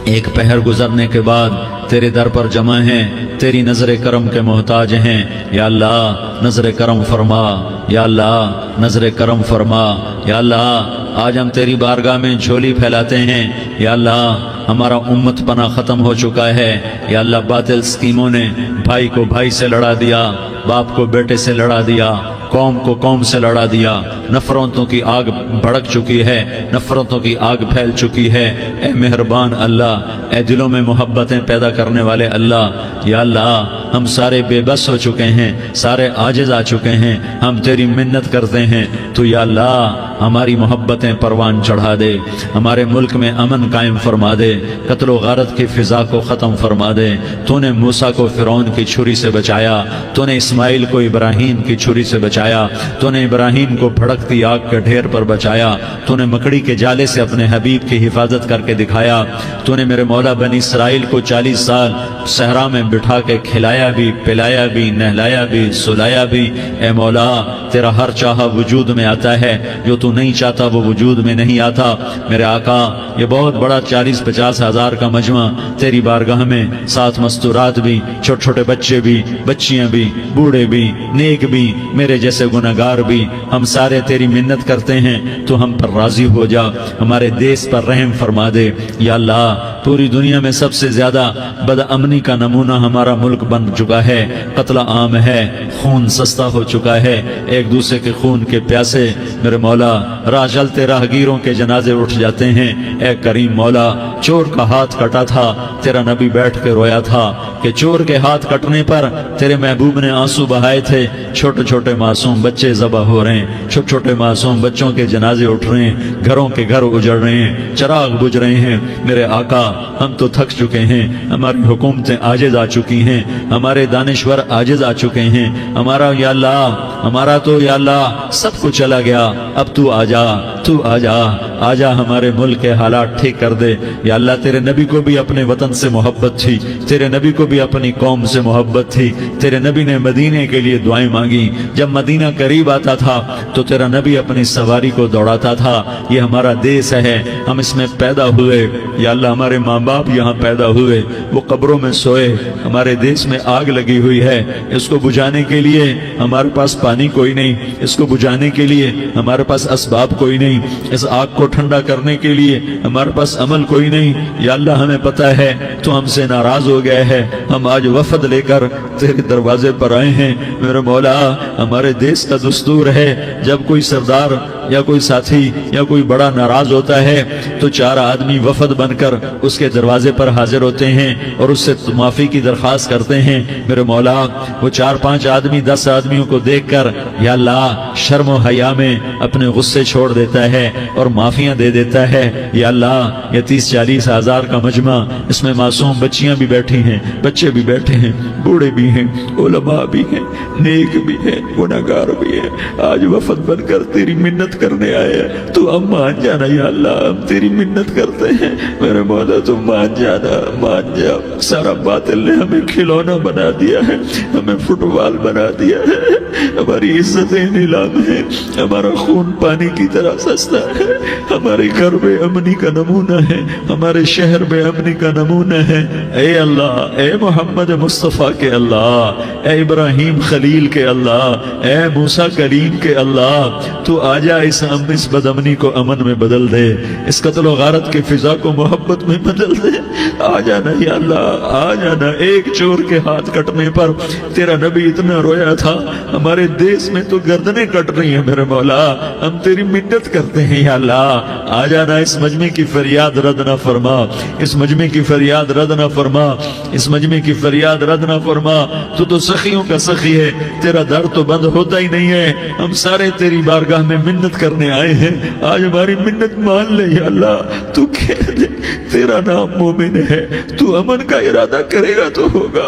ایک پہر گزرنے کے بعد تیرے در پر جمع ہیں، تیری نظر کرم کے محتاج ہیں. یا اللہ نظر کرم فرما، یا اللہ نظر کرم فرما. یا اللہ آج ہم تیری بارگاہ میں جھولی پھیلاتے ہیں. یا اللہ ہمارا امت پناہ ختم ہو چکا ہے. یا اللہ باطل اسکیموں نے بھائی کو بھائی سے لڑا دیا، باپ کو بیٹے سے لڑا دیا، قوم کو قوم سے لڑا دیا. نفرتوں کی آگ بھڑک چکی ہے، نفرتوں کی آگ پھیل چکی ہے. اے مہربان اللہ، اے دلوں میں محبتیں پیدا کرنے والے اللہ، یا اللہ ہم سارے بے بس ہو چکے ہیں، سارے عاجز آ چکے ہیں. ہم تیری منت کرتے ہیں تو یا اللہ ہماری محبتیں پروان چڑھا دے، ہمارے ملک میں امن قائم فرما دے، قتل و غارت کی فضا کو ختم فرما دے. تو نے موسیٰ کو فرعون کی چھری سے بچایا، تو نے اسماعیل کو ابراہیم کی چھری سے بچایا، تو نے ابراہیم کو بھڑکتی آگ کے ڈھیر پر بچایا، تو نے مکڑی کے جالے سے اپنے حبیب کی حفاظت کر کے دکھایا. تو نے میرے مولا بنی اسرائیل کو 40 سال صحرا میں بٹھا کے کھلایا بھی، پلایا بھی، نہلایا بھی، سلایا بھی. اے مولا تیرا ہر چاہا وجود میں آتا ہے، جو تو نہیں چاہتا وہ وجود میں نہیں آتا. میرے آقا یہ بہت بڑا 40-50 ہزار کا مجمع تیری بارگاہ میں، ساتھ مستورات بھی، چھوٹے چھوٹے بچے بھی، بچیاں بھی، بوڑھے بھی، نیک بھی، میرے جیسے گناہگار بھی، ہم سارے تیری منت کرتے ہیں تو ہم پر راضی ہو جا، ہمارے دیس پر رحم فرما دے. یا اللہ پوری دنیا میں سب سے زیادہ بد امنی کا نمونہ ہمارا ملک بن چکا ہے، قتل عام ہے، خون سستا ہو چکا ہے، ایک دوسرے کے خون کے پیاسے. میرے مولا راہ چلتے راہگیروں کے جنازے اٹھ جاتے ہیں. اے کریم مولا چور کا ہاتھ کٹا تھا، تیرا نبی بیٹھ کے رویا تھا کہ چور کے ہاتھ کٹنے پر تیرے محبوب نے آنسو بہائے تھے. چھوٹے چھوٹے معصوم بچے ذبح ہو رہے ہیں، چھوٹے چھوٹے معصوم بچوں کے جنازے اٹھ رہے ہیں، گھروں کے گھر اجڑ رہے ہیں، چراغ بجھ رہے ہیں. میرے آقا ہم تو تھک چکے ہیں، ہماری حکومتیں عاجز آ چکی ہیں، ہمارے دانشور عاجز آ چکے ہیں. ہمارا یا اللہ ہمارا تو یا اللہ سب کچھ چلا گیا. اب تو آ جا، تو آ جا، آ جا ہمارے ملک کے حالات ٹھیک کر دے. یا اللہ تیرے نبی کو بھی اپنے وطن سے محبت تھی، تیرے نبی کو بھی اپنی قوم سے محبت تھی. تیرے نبی نے مدینے کے لیے دعائیں مانگی. جب مدینہ قریب آتا تھا تو تیرا نبی اپنی سواری کو دوڑاتا تھا. یہ ہمارا دیس ہے، ہم اس میں پیدا ہوئے. یا اللہ ہمارے ماں باپ یہاں پیدا ہوئے، وہ قبروں میں سوئے. ہمارے دیس میں آگ لگی ہوئی ہے، اس کو بجھانے کے لیے ہمارے پاس پانی کوئی نہیں، اس کو بجھانے کے لیے ہمارے پاس اسباب کوئی نہیں، اس آگ کو ٹھنڈا کرنے کے لیے ہمارے پاس عمل کوئی نہیں. یا اللہ ہمیں پتہ ہے تو ہم سے ناراض ہو گئے ہے. ہم آج وفد لے کر تیرے دروازے پر آئے ہیں. میرے مولا ہمارے دیس کا دستور ہے جب کوئی سردار یا کوئی ساتھی یا کوئی بڑا ناراض ہوتا ہے تو 4 آدمی وفد بن کر اس کے دروازے پر حاضر ہوتے ہیں اور اس سے معافی کی درخواست کرتے ہیں. میرے مولا وہ 4-5 آدمی 10 آدمیوں کو دیکھ کر یا اللہ شرم و حیا میں اپنے غصے چھوڑ دیتا ہے اور معافیاں دے دیتا ہے. یا اللہ یہ 30-40 ہزار کا مجمع، اس میں معصوم بچیاں بھی بیٹھی ہیں، بچے بھی بیٹھے ہیں، بوڑھے بھی ہیں، علماء بھی ہیں، نیک بھی ہیں، گناہگار بھی ہیں. آج وفد بن کر تیری منت کرنے آئے ہیں تو ہم مان جانا. یا اللہ ہم تیری منت کرتے ہیں، میرے مولا تو مان جانا، مان جا. سارا باطل نے ہمیں کھلونا بنا دیا ہے، ہمیں فٹ بال بنا دیا ہے، ہماری عزتیں نیلام ہیں، ہمارا خون پانی کی طرح سستا ہے. ہمارے گھر بے امنی کا نمونہ ہے، ہمارے شہر بے امنی کا نمونہ ہے. اے اللہ، اے محمد مصطفیٰ کے اللہ، اے ابراہیم خلیل کے اللہ، اے موسیٰ کلیم کے اللہ، تو آجا اس بد امنی کو امن میں بدل دے، اس قتل و غارت کی فضا کو محبت میں بدل دے. آ جانا یا اللہ، آ جانا. ایک چور کے ہاتھ کٹنے پر تیرا نبی اتنا رویا تھا، ہمارے دیس میں تو گردنیں کٹ رہی ہیں. میرے مولا ہم تیری منت کرتے ہیں. یا اللہ آ جانا، اس مجمع کی فریاد رد نہ فرما، اس مجمع کی فریاد رد نہ فرما، اس مجمع کی فریاد رد نہ فرما. تو سخیوں کا سخی ہے، تیرا در تو بند ہوتا ہی نہیں ہے. ہم سارے تیری بارگاہ میں منت کرنے آئے ہیں، آج ہماری منت مان لے. یا اللہ تو کہہ دے تیرا نام مومن ہے، تو امن کا ارادہ کرے گا تو ہوگا،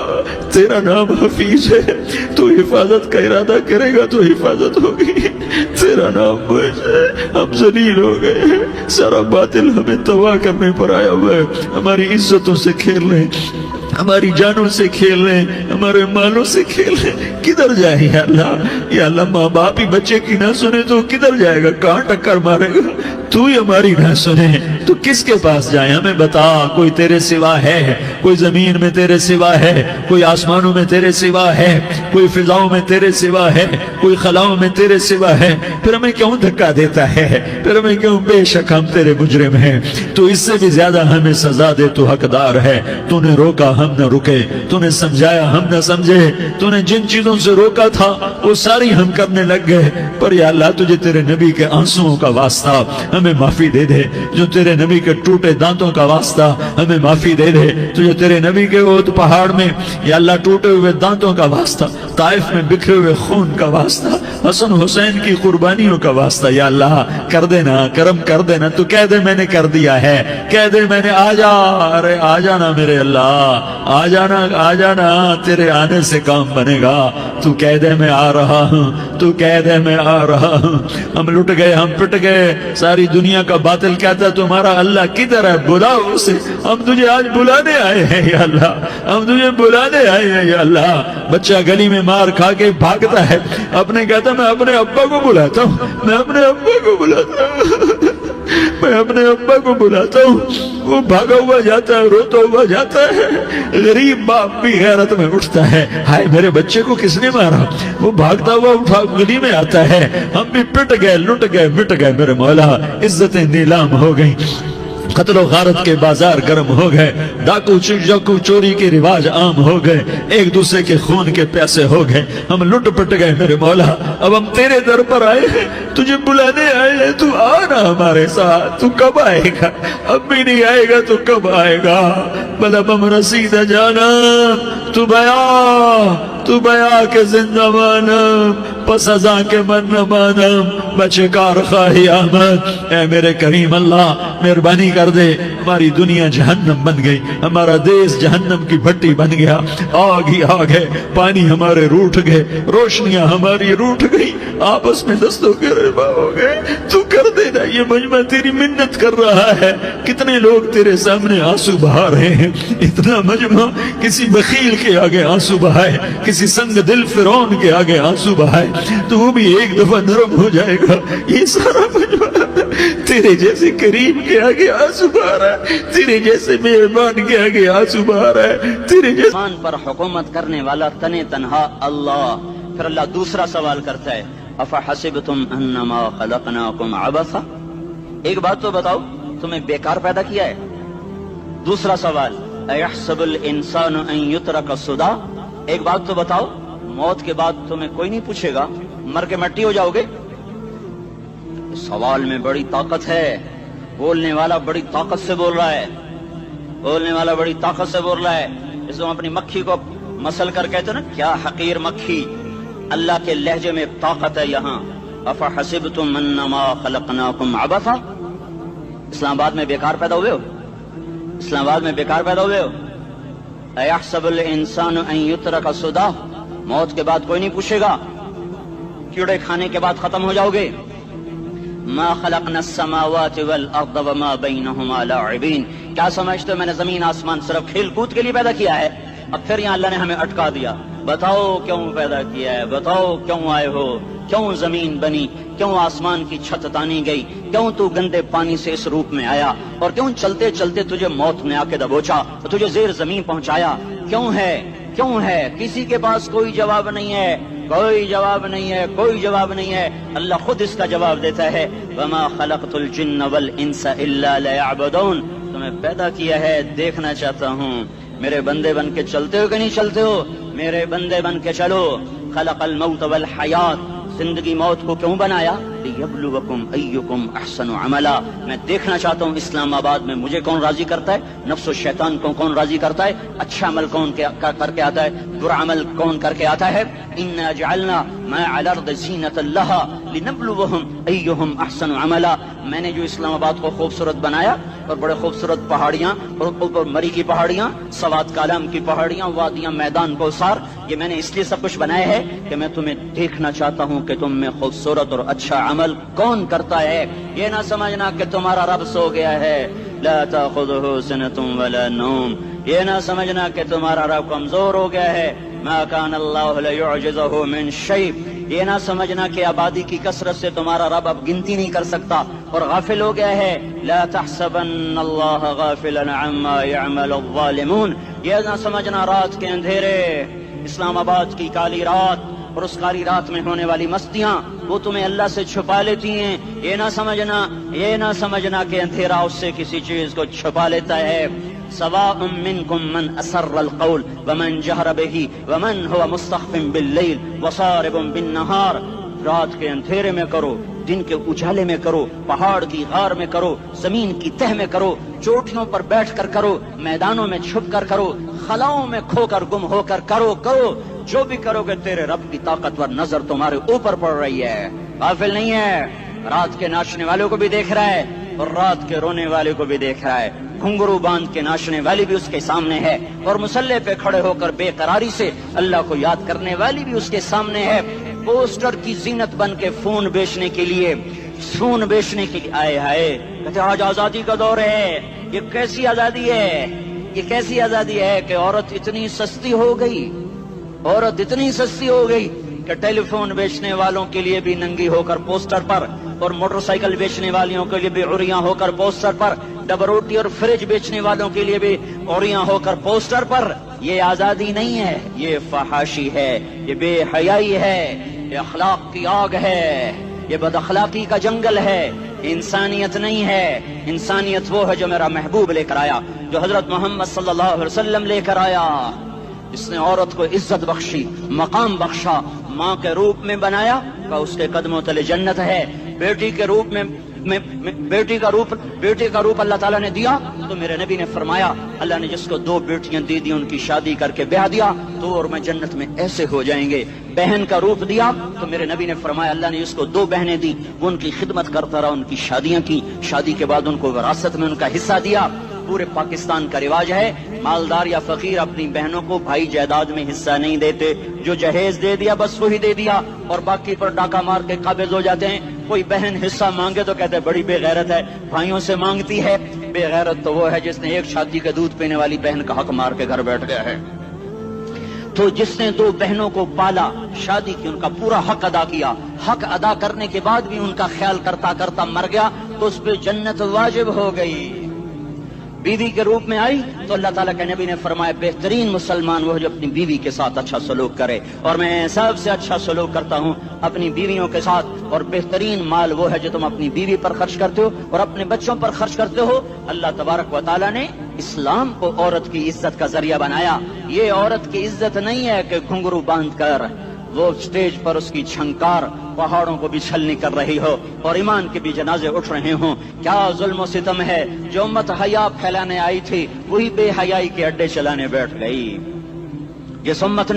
تیرا نام حفیظ ہے، تو حفاظت کا ارادہ کرے گا تو حفاظت ہوگی، تیرا نام موج ہے۔ ہم ذلیل ہو گئے ہیں، سارا باطل ہمیں تباہ کرنے پر آیا ہوا ہے، ہماری عزتوں سے کھیل رہے ہیں، ہماری جانوں سے کھیل رہے ہیں، ہمارے مالوں سے کھیل رہے ہیں۔ کدھر جائے یا اللہ؟ یا اللہ ماں باپ ہی بچے کی نہ سنے تو کدھر جائے گا؟ کہاں ٹکر مارے گا؟ تو ہی ہماری نہ سنے تو کس کے پاس جائیں؟ ہمیں بتا، کوئی تیرے سوا ہے؟ کوئی زمین میں تیرے سوا ہے؟ کوئی آسمانوں میں تیرے سوا ہے؟ کوئی فضاؤں میں تیرے سوا ہے؟ کوئی خلاؤں میں تیرے سوا ہے؟ پھر ہمیں کیوں دھکا دیتا ہے؟ پھر ہمیں کیوں؟ بے شک ہم تیرے مجرم ہیں، تو اس سے بھی زیادہ ہمیں سزا دے، تو حقدار ہے۔ تو نے روکا ہم نہ رکے، تو نے سمجھایا ہم نہ سمجھے، تو نے جن چیزوں سے روکا تھا وہ ساری ہم کرنے لگ گئے، پر یا اللہ تجھے تیرے نبی کے آنسوؤں کا واسطہ ہمیں معافی دے دے، جو تیرے نبی کے ٹوٹے دانتوں کا واسطہ ہمیں معافی دے دے، تجھے تیرے نبی کے احد پہاڑ میں یا اللہ ٹوٹے ہوئے دانتوں کا واسطہ، طائف میں بکھرے ہوئے خون کا واسطہ، حسن حسین کی قربانیوں کا واسطہ یا اللہ کر دینا، کرم کر دینا۔ تو کہہ دے میں نے کر دیا ہے، کہہ دے میں نے، آ جا، ارے آ جانا میرے اللہ، آ جانا، آ جانا، تیرے آنے سے کام بنے گا۔ تو کہہ دے میں آ رہا ہوں، تو کہہ دے میں آ رہا ہوں۔ ہم لٹ گئے، ہم پٹ گئے، ساری دنیا کا باطل کہتا ہے تمہارا اللہ کدھر ہے؟ بلاؤ اسے، ہم تجھے آج بلانے آئے ہیں یا اللہ، ہم تجھے بلانے آئے ہیں یا اللہ۔ بچہ گلی میں مار کھا کے بھاگتا ہے، اپنے کہتا میں اپنے ابا کو بلاتا ہوں، میں اپنے ابا کو بلاتا ہوں، میں اپنے ابا کو بلاتا ہوں، وہ بھاگا ہوا جاتا ہے، روتا ہوا جاتا ہے۔ غریب باپ بھی غیرت میں اٹھتا ہے، ہائے میرے بچے کو کس نے مارا؟ وہ بھاگتا ہوا اٹھا گلی میں آتا ہے، ہم بھی پٹ گئے، لٹ گئے، مٹ گئے میرے مولا، عزتیں نیلام ہو گئیں، قتل و غارت کے بازار گرم ہو گئے، ڈاکو چوری کے رواج عام ہو گئے، ایک دوسرے کے خون کے پیاسے ہو گئے، ہم لٹ پٹ گئے میرے مولا۔ اب ہم تیرے در پر آئے ہیں، تجھے بلانے آئے ہیں، تو آنا ہمارے ساتھ۔ تو کب آئے گا؟ اب بھی نہیں آئے گا تو کب آئے گا؟ بلا بم رسید جانا، تو بیا کے زندہ مانم، پس ازاں کے من نہ مانم، بچے کار خواہی آمد۔ اے میرے کریم اللہ مہربانی کر دے، ہماری دنیا جہنم بن گئی، ہمارا دیس جہنم کی بھٹی بن گیا، آگ ہی آگ ہے، پانی ہمارے روٹھ گئے، روشنیاں ہماری روٹھ گئی، آپس میں دستوں کے ربا ہو گئے۔ تو کر دینا، یہ مجمع تیری منت کر رہا ہے، کتنے لوگ تیرے سامنے آنسو بہا رہے ہیں، اتنا مجمع کسی بخیل کے آگے آنسو بہائے، کسی سنگ دل فرعون کے آگے آنسو بہائے تو وہ بھی ایک دفعہ نرم ہو جائے گا۔ یہ سارا مجمع تیرے جیسے کریم کے آگے آنسو بہا رہا ہے، تیرے جیسے مہربان کے آگے آنسو بہا رہا ہے، تیرے جیسے آسمان پر حکومت کرنے والا تنے تنہا اللہ۔ پھر اللہ دوسرا سوال کرتا ہے، افحسبتم انما خلقناکم عبثا، ایک بات تو بتاؤ، تمہیں بیکار پیدا کیا ہے؟ دوسرا سوال، ایحسب الانسان ان یترک سدی، ایک بات تو بتاؤ، موت کے بعد تمہیں کوئی نہیں پوچھے گا، مر کے مٹی ہو جاؤ گے؟ سوال میں بڑی طاقت ہے، بولنے والا بڑی طاقت سے بول رہا ہے، بولنے والا بڑی طاقت سے بول رہا ہے۔ اس کو اپنی مکھی کو مسل کر کہتے نا، کیا حقیر مکھی، اللہ کے لہجے میں طاقت ہے یہاں۔ افحسبتم انما خلقناکم عبثا، اسلام آباد میں بیکار پیدا ہوئے ہو؟ اسلام آباد میں بیکار پیدا ہوئے ہو؟ ایحسب الانسان ان یترک سدی، موت کے بعد کوئی نہیں پوچھے گا، کیڑے کھانے کے بعد ختم ہو جاؤ گے۔ ما خلقنا السماوات والارض وما بینہما لاعبین، کیا سمجھتے ہو میں نے زمین آسمان صرف کھیل کود کے لیے پیدا کیا ہے؟ اب پھر یہاں اللہ نے ہمیں اٹکا دیا، بتاؤ کیوں پیدا کیا ہے، بتاؤ کیوں آئے ہو، کیوں زمین بنی، کیوں آسمان کی چھت تانی گئی، کیوں تو گندے پانی سے اس روپ میں آیا، اور کیوں چلتے چلتے تجھے موت نے آ کے دبوچا اور تجھے زیر زمین پہنچایا، کیوں ہے، کیوں ہے؟ کسی کے پاس کوئی جواب نہیں ہے، کوئی جواب نہیں ہے، کوئی جواب نہیں ہے، اللہ خود اس کا جواب دیتا ہے، وما خلقت الجن والانس الا لیعبدون، تمہیں پیدا کیا ہے دیکھنا چاہتا ہوں، میرے بندے بن کے چلتے ہو کہ نہیں چلتے ہو؟ میرے بندے بن کے چلو۔ خلق الموت والحیات، زندگی موت کو کیوں بنایا؟ لیبلوکم ایکم احسن عملا، میں دیکھنا چاہتا ہوں اسلام آباد میں مجھے کون راضی کرتا ہے، نفس و شیطان کو کون راضی کرتا ہے، اچھا عمل کون کر کے آتا ہے، برا عمل کون کر کے آتا ہے۔ انا جعلنا ما علی الارض زینۃ لها لنبلوہم ایہم احسن عملا، میں نے جو اسلام آباد کو خوبصورت بنایا اور بڑے خوبصورت پہاڑیاں اور اوپر مری کی پہاڑیاں، سوات کالام کی پہاڑیاں، وادیاں، میدان کوثر، یہ میں نے اس لیے سب کچھ بنایا ہے کہ میں تمہیں دیکھنا چاہتا ہوں کہ تم میں خوبصورت اور اچھا عمل کون کرتا ہے۔ یہ نہ سمجھنا کہ تمہارا رب سو گیا ہے، لا تأخذہ سنۃ ولا نوم، یہ نہ سمجھنا کہ تمہارا رب کمزور ہو گیا ہے، ما کان اللہ لیعجزہ من شیء، یہ نہ سمجھنا کہ آبادی کی کثرت سے تمہارا رب اب گنتی نہیں کر سکتا اور غافل ہو گیا ہے، لا تحسبن اللہ غافلا عما يعمل الظالمون، یہ نہ سمجھنا رات کے اندھیرے، اسلام آباد کی کالی رات اور اس کالی رات میں ہونے والی مستیاں وہ تمہیں اللہ سے چھپا لیتی ہیں، یہ نہ سمجھنا کہ اندھیرا اس سے کسی چیز کو چھپا لیتا ہے۔ سواء منکم من اسر القول ومن جہر به ومن هو مستخف باللیل وصارب بالنہار، رات کے اندھیرے میں کرو، دن کے اجالے میں کرو، پہاڑ کی غار میں کرو، زمین کی تہ میں کرو، چوٹیوں پر بیٹھ کر کرو، میدانوں میں چھپ کر کرو، خلاؤں میں کھو کر گم ہو کر کرو، جو بھی کرو گے تیرے رب کی طاقتور نظر تمہارے اوپر پڑ رہی ہے، غافل نہیں ہے، رات کے ناچنے والوں کو بھی دیکھ رہا ہے اور رات کے رونے والے کو بھی دیکھ رہا ہے، گھنگرو باندھ کے ناچنے والی بھی اس کے سامنے ہے اور مسلح پہ کھڑے ہو کر بے قراری سے اللہ کو یاد کرنے والی بھی اس کے سامنے ہے، پوسٹر کی زینت بن کے فون بیچنے کے لیے آئے ہائے، کہتے آج آزادی کا دور ہے، یہ کیسی آزادی ہے کہ عورت اتنی سستی ہو گئی کہ ٹیلی فون بیچنے والوں کے لیے بھی ننگی ہو کر پوسٹر پر اور موٹر سائیکل بیچنے والوں کے لیے بھی عریاں ہو کر پوسٹر پر، ڈبل روٹی اور فریج بیچنے والوں کے لیے بھی عریاں ہو کر پوسٹر پر۔ یہ آزادی نہیں ہے، یہ فحاشی ہے، یہ بے حیائی ہے، یہ اخلاق کی آگ ہے، یہ بد اخلاقی کا جنگل ہے، انسانیت نہیں ہے۔ انسانیت وہ ہے جو میرا محبوب لے کر آیا، جو حضرت محمد صلی اللہ علیہ وسلم لے کر آیا، جس نے عورت کو عزت بخشی، مقام بخشا، ماں کے روپ میں بنایا کہ اس کے قدموں تلے جنت ہے، بیٹی کے روپ میں بیٹی کا روپ اللہ تعالیٰ نے دیا تو میرے نبی نے فرمایا اللہ نے جس کو 2 بیٹیاں دی ان کی شادی کر کے بیاہ دیا تو اور میں جنت میں ایسے ہو جائیں گے۔ بہن کا روپ دیا تو میرے نبی نے فرمایا اللہ نے جس کو 2 بہنیں دی وہ ان کی خدمت کرتا رہا، ان کی شادیاں کی، شادی کے بعد ان کو وراثت میں ان کا حصہ دیا۔ پورے پاکستان کا رواج ہے مالدار یا فقیر اپنی بہنوں کو بھائی جائیداد میں حصہ نہیں دیتے، جو جہیز دے دیا بس وہی دے دیا اور باقی پر ڈاکہ مار کے قابض ہو جاتے ہیں۔ کوئی بہن حصہ مانگے تو کہتے بڑی بے غیرت ہے، بھائیوں سے مانگتی ہے۔ بے غیرت تو وہ ہے جس نے ایک چھاتی کا دودھ پینے والی بہن کا حق مار کے گھر بیٹھ گیا ہے۔ تو جس نے 2 بہنوں کو پالا، شادی کی، ان کا پورا حق ادا کیا، حق ادا کرنے کے بعد بھی ان کا خیال کرتا کرتا مر گیا تو اس پہ جنت واجب ہو گئی۔ بیوی کے روپ میں آئی تو اللہ تعالیٰ کے نبی نے فرمایا بہترین مسلمان وہ جو اپنی بیوی کے ساتھ اچھا سلوک کرے، اور میں سب سے اچھا سلوک کرتا ہوں اپنی بیویوں کے ساتھ، اور بہترین مال وہ ہے جو تم اپنی بیوی پر خرچ کرتے ہو اور اپنے بچوں پر خرچ کرتے ہو۔ اللہ تبارک و تعالیٰ نے اسلام کو عورت کی عزت کا ذریعہ بنایا۔ یہ عورت کی عزت نہیں ہے کہ گھنگرو باندھ کر وہ اسٹیج پر اس کی چھنکار پہاڑوں کو بھی چھلنی کر رہی ہو اور ایمان کے بھی جنازے اٹھ رہے ہوں۔ کیا ظلم و ستم ہے، جو امت حیا پھیلانے آئی تھی وہی بے حیائی کے اڈے چلانے بیٹھ گئی۔ جس امت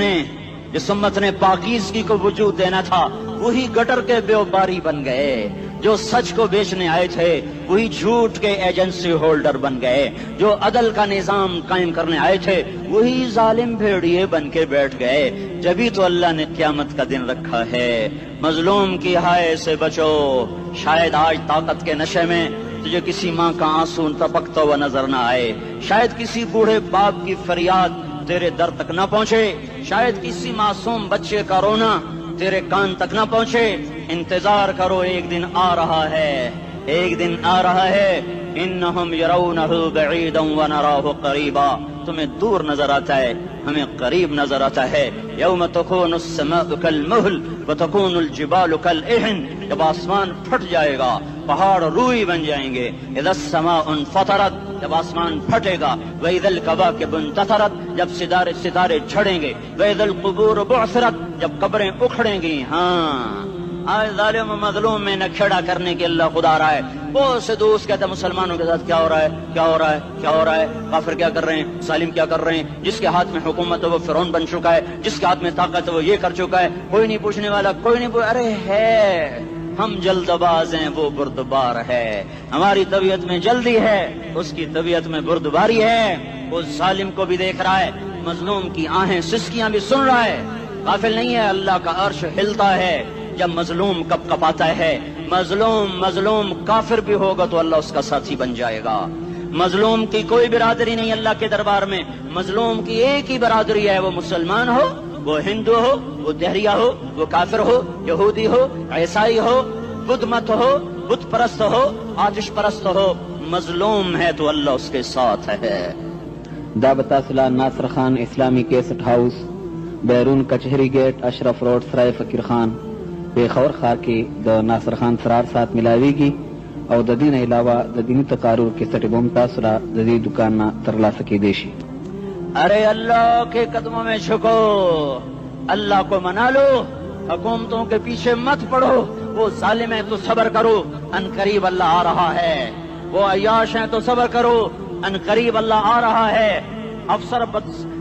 نے پاکیزگی کو وجود دینا تھا وہی گٹر کے بیوباری بن گئے، جو سچ کو بیچنے آئے تھے وہی جھوٹ کے ایجنسی ہولڈر بن گئے، جو عدل کا نظام قائم کرنے آئے تھے وہی ظالم بھیڑیے بن کے بیٹھ گئے۔ جبھی تو اللہ نے قیامت کا دن رکھا ہے۔ مظلوم کی ہائے سے بچو، شاید آج طاقت کے نشے میں تجھے کسی ماں کا آنسو ٹپکتا ہوا نظر نہ آئے، شاید کسی بوڑھے باپ کی فریاد تیرے در تک نہ پہنچے، شاید کسی معصوم بچے کا رونا تیرے کان تک نہ پہنچے۔ انتظار کرو، ایک دن آ رہا ہے، ایک دن آ رہا ہے۔ انہم یرونہ بعیدا ونراہ قریبا، تمہیں دور نظر آتا ہے، ہمیں قریب نظر آتا ہے۔ یوم تکون السماء کالمہل وتکون الجبال کالعہن، جب آسمان پھٹ جائے گا پہاڑ روئی بن جائیں گے۔ اذا السماء انفطرت، جب آسمان پھٹے گا۔ واذا الکواکب انتثرت، جب ستارے جھڑیں گے۔ واذا القبور بعثرت، جب قبریں اکھڑیں گی۔ ہاں آج ظالم و مظلوم میں نہ کھڑا کرنے کے اللہ خدا رہا ہے۔ بہت سے دوست کہتے ہیں مسلمانوں کے ساتھ کیا ہو رہا ہے، کیا ہو رہا ہے، کیا ہو رہا ہے، کافر کیا کر رہے ہیں، ظالم کیا کر رہے ہیں، جس کے ہاتھ میں حکومت ہے وہ فرعون بن چکا ہے، جس کے ہاتھ میں طاقت ہے وہ یہ کر چکا ہے، کوئی نہیں پوچھنے والا، کوئی نہیں ارے ہم جلدباز ہیں وہ بردبار ہے. ہماری طبیعت میں جلدی ہے, اس کی طبیعت میں بردباری ہے. وہ ظالم کو بھی دیکھ رہا ہے, مظلوم کی آہیں سسکیاں بھی سن رہا ہے. غافل نہیں ہے, اللہ کا عرش ہلتا ہے جب مظلوم کپ کپاتا ہے. مظلوم کافر بھی ہوگا تو اللہ اس کا ساتھی بن جائے گا. مظلوم کی کوئی برادری نہیں اللہ کے دربار میں. مظلوم کی ایک ہی برادری ہے, وہ مسلمان ہو, وہ ہندو ہو, وہ دہریہ ہو, وہ کافر ہو, یہودی ہو, عیسائی ہو, بدھ مت ہو, بت پرست ہو, آتش پرست ہو, مظلوم ہے تو اللہ اس کے ساتھ ہے. دعوت اصلاح ناصر خان اسلامی کیسٹ ہاؤس, بیرون کچہری گیٹ, اشرف روڈ, سرائے فقیر خان, پیښور ښار کې د ناصر خان سرار سات ملاویږي او د دې نه علاوه د دیني تقارر کیسټ به هم تاسو را د دې دکان نه ترلاسه کیدی شي. ارے اللہ کے قدموں میں جھکو, اللہ کو منا لو, حکومتوں کے پیچھے مت پڑو. وہ ظالم ہے تو صبر کرو, ان قریب اللہ آ رہا ہے. وہ عیاش ہیں تو صبر کرو, ان قریب اللہ آ رہا ہے.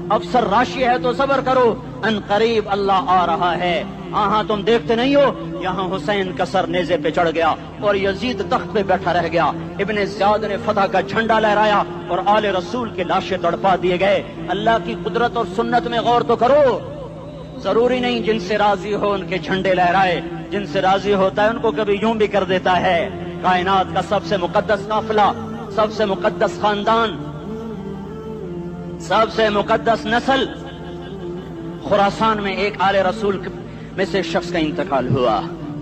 افسر راشی ہے تو صبر کرو, ان قریب اللہ آ رہا ہے. ہاں تم دیکھتے نہیں ہو, یہاں حسین کا سر نیزے پہ چڑھ گیا اور یزید تخت پہ بیٹھا رہ گیا. ابن زیاد نے فتح کا جھنڈا لہرایا اور آل رسول کے لاشیں تڑپا دیے گئے. اللہ کی قدرت اور سنت میں غور تو کرو. ضروری نہیں جن سے راضی ہو ان کے جھنڈے لہرائے, جن سے راضی ہوتا ہے ان کو کبھی یوں بھی کر دیتا ہے. کائنات کا سب سے مقدس قافلہ, سب سے مقدس خاندان, سب سے مقدس نسل, خراسان میں ایک آل رسول میں سے شخص کا انتقال ہوا.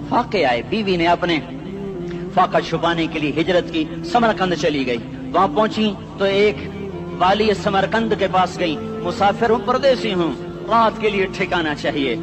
فاقے آئے, بیوی نے اپنے فاقہ چھپانے کے لیے ہجرت کی, سمرقند چلی گئی. وہاں پہنچی تو ایک والی سمرقند کے پاس گئی. مسافر ہوں, پردیسی ہوں, رات کے لیے ٹھکانا چاہیے,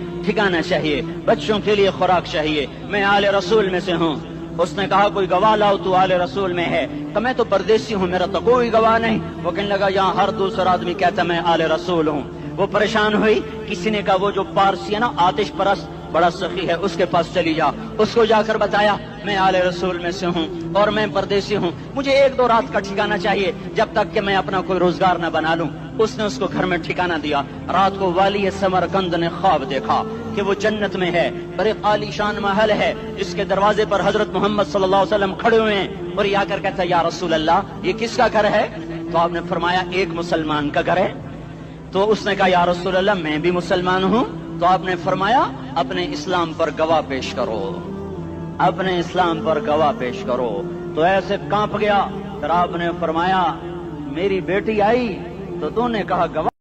بچوں کے لیے خوراک چاہیے, میں آل رسول میں سے ہوں. اس نے کہا کوئی گواہ لاؤ, تو آل رسول میں ہے. کہ میں تو پردیسی ہوں, میرا تو کوئی گواہ نہیں. وہ کہنے لگا یہاں ہر دوسرا آدمی کہتا میں آل رسول ہوں. وہ پریشان ہوئی. کسی نے کہا وہ جو پارسی ہے نا, آتش پرست, بڑا سخی ہے, اس کے پاس چلی جا. اس کو جا کر بتایا میں آل رسول میں سے ہوں اور میں پردیسی ہوں, مجھے 1-2 رات کا ٹھکانہ چاہیے جب تک کہ میں اپنا کوئی روزگار نہ بنا لوں. اس نے اس کو گھر میں ٹھکانہ دیا. رات کو والی سمرقند نے خواب دیکھا کہ وہ جنت میں ہے, بڑے عالی شان محل ہے جس کے دروازے پر حضرت محمد صلی اللہ علیہ وسلم کھڑے ہوئے ہیں. اور یہ آ کر کہتا ہے یا رسول اللہ یہ کس کا گھر ہے؟ تو آپ نے فرمایا ایک مسلمان کا گھر ہے. تو اس نے کہا یا رسول اللہ میں بھی مسلمان ہوں. تو آپ نے فرمایا اپنے اسلام پر گواہ پیش کرو, اپنے اسلام پر گواہ پیش کرو. تو ایسے کانپ گیا. پھر آپ نے فرمایا میری بیٹی آئی تو نے کہا گواہ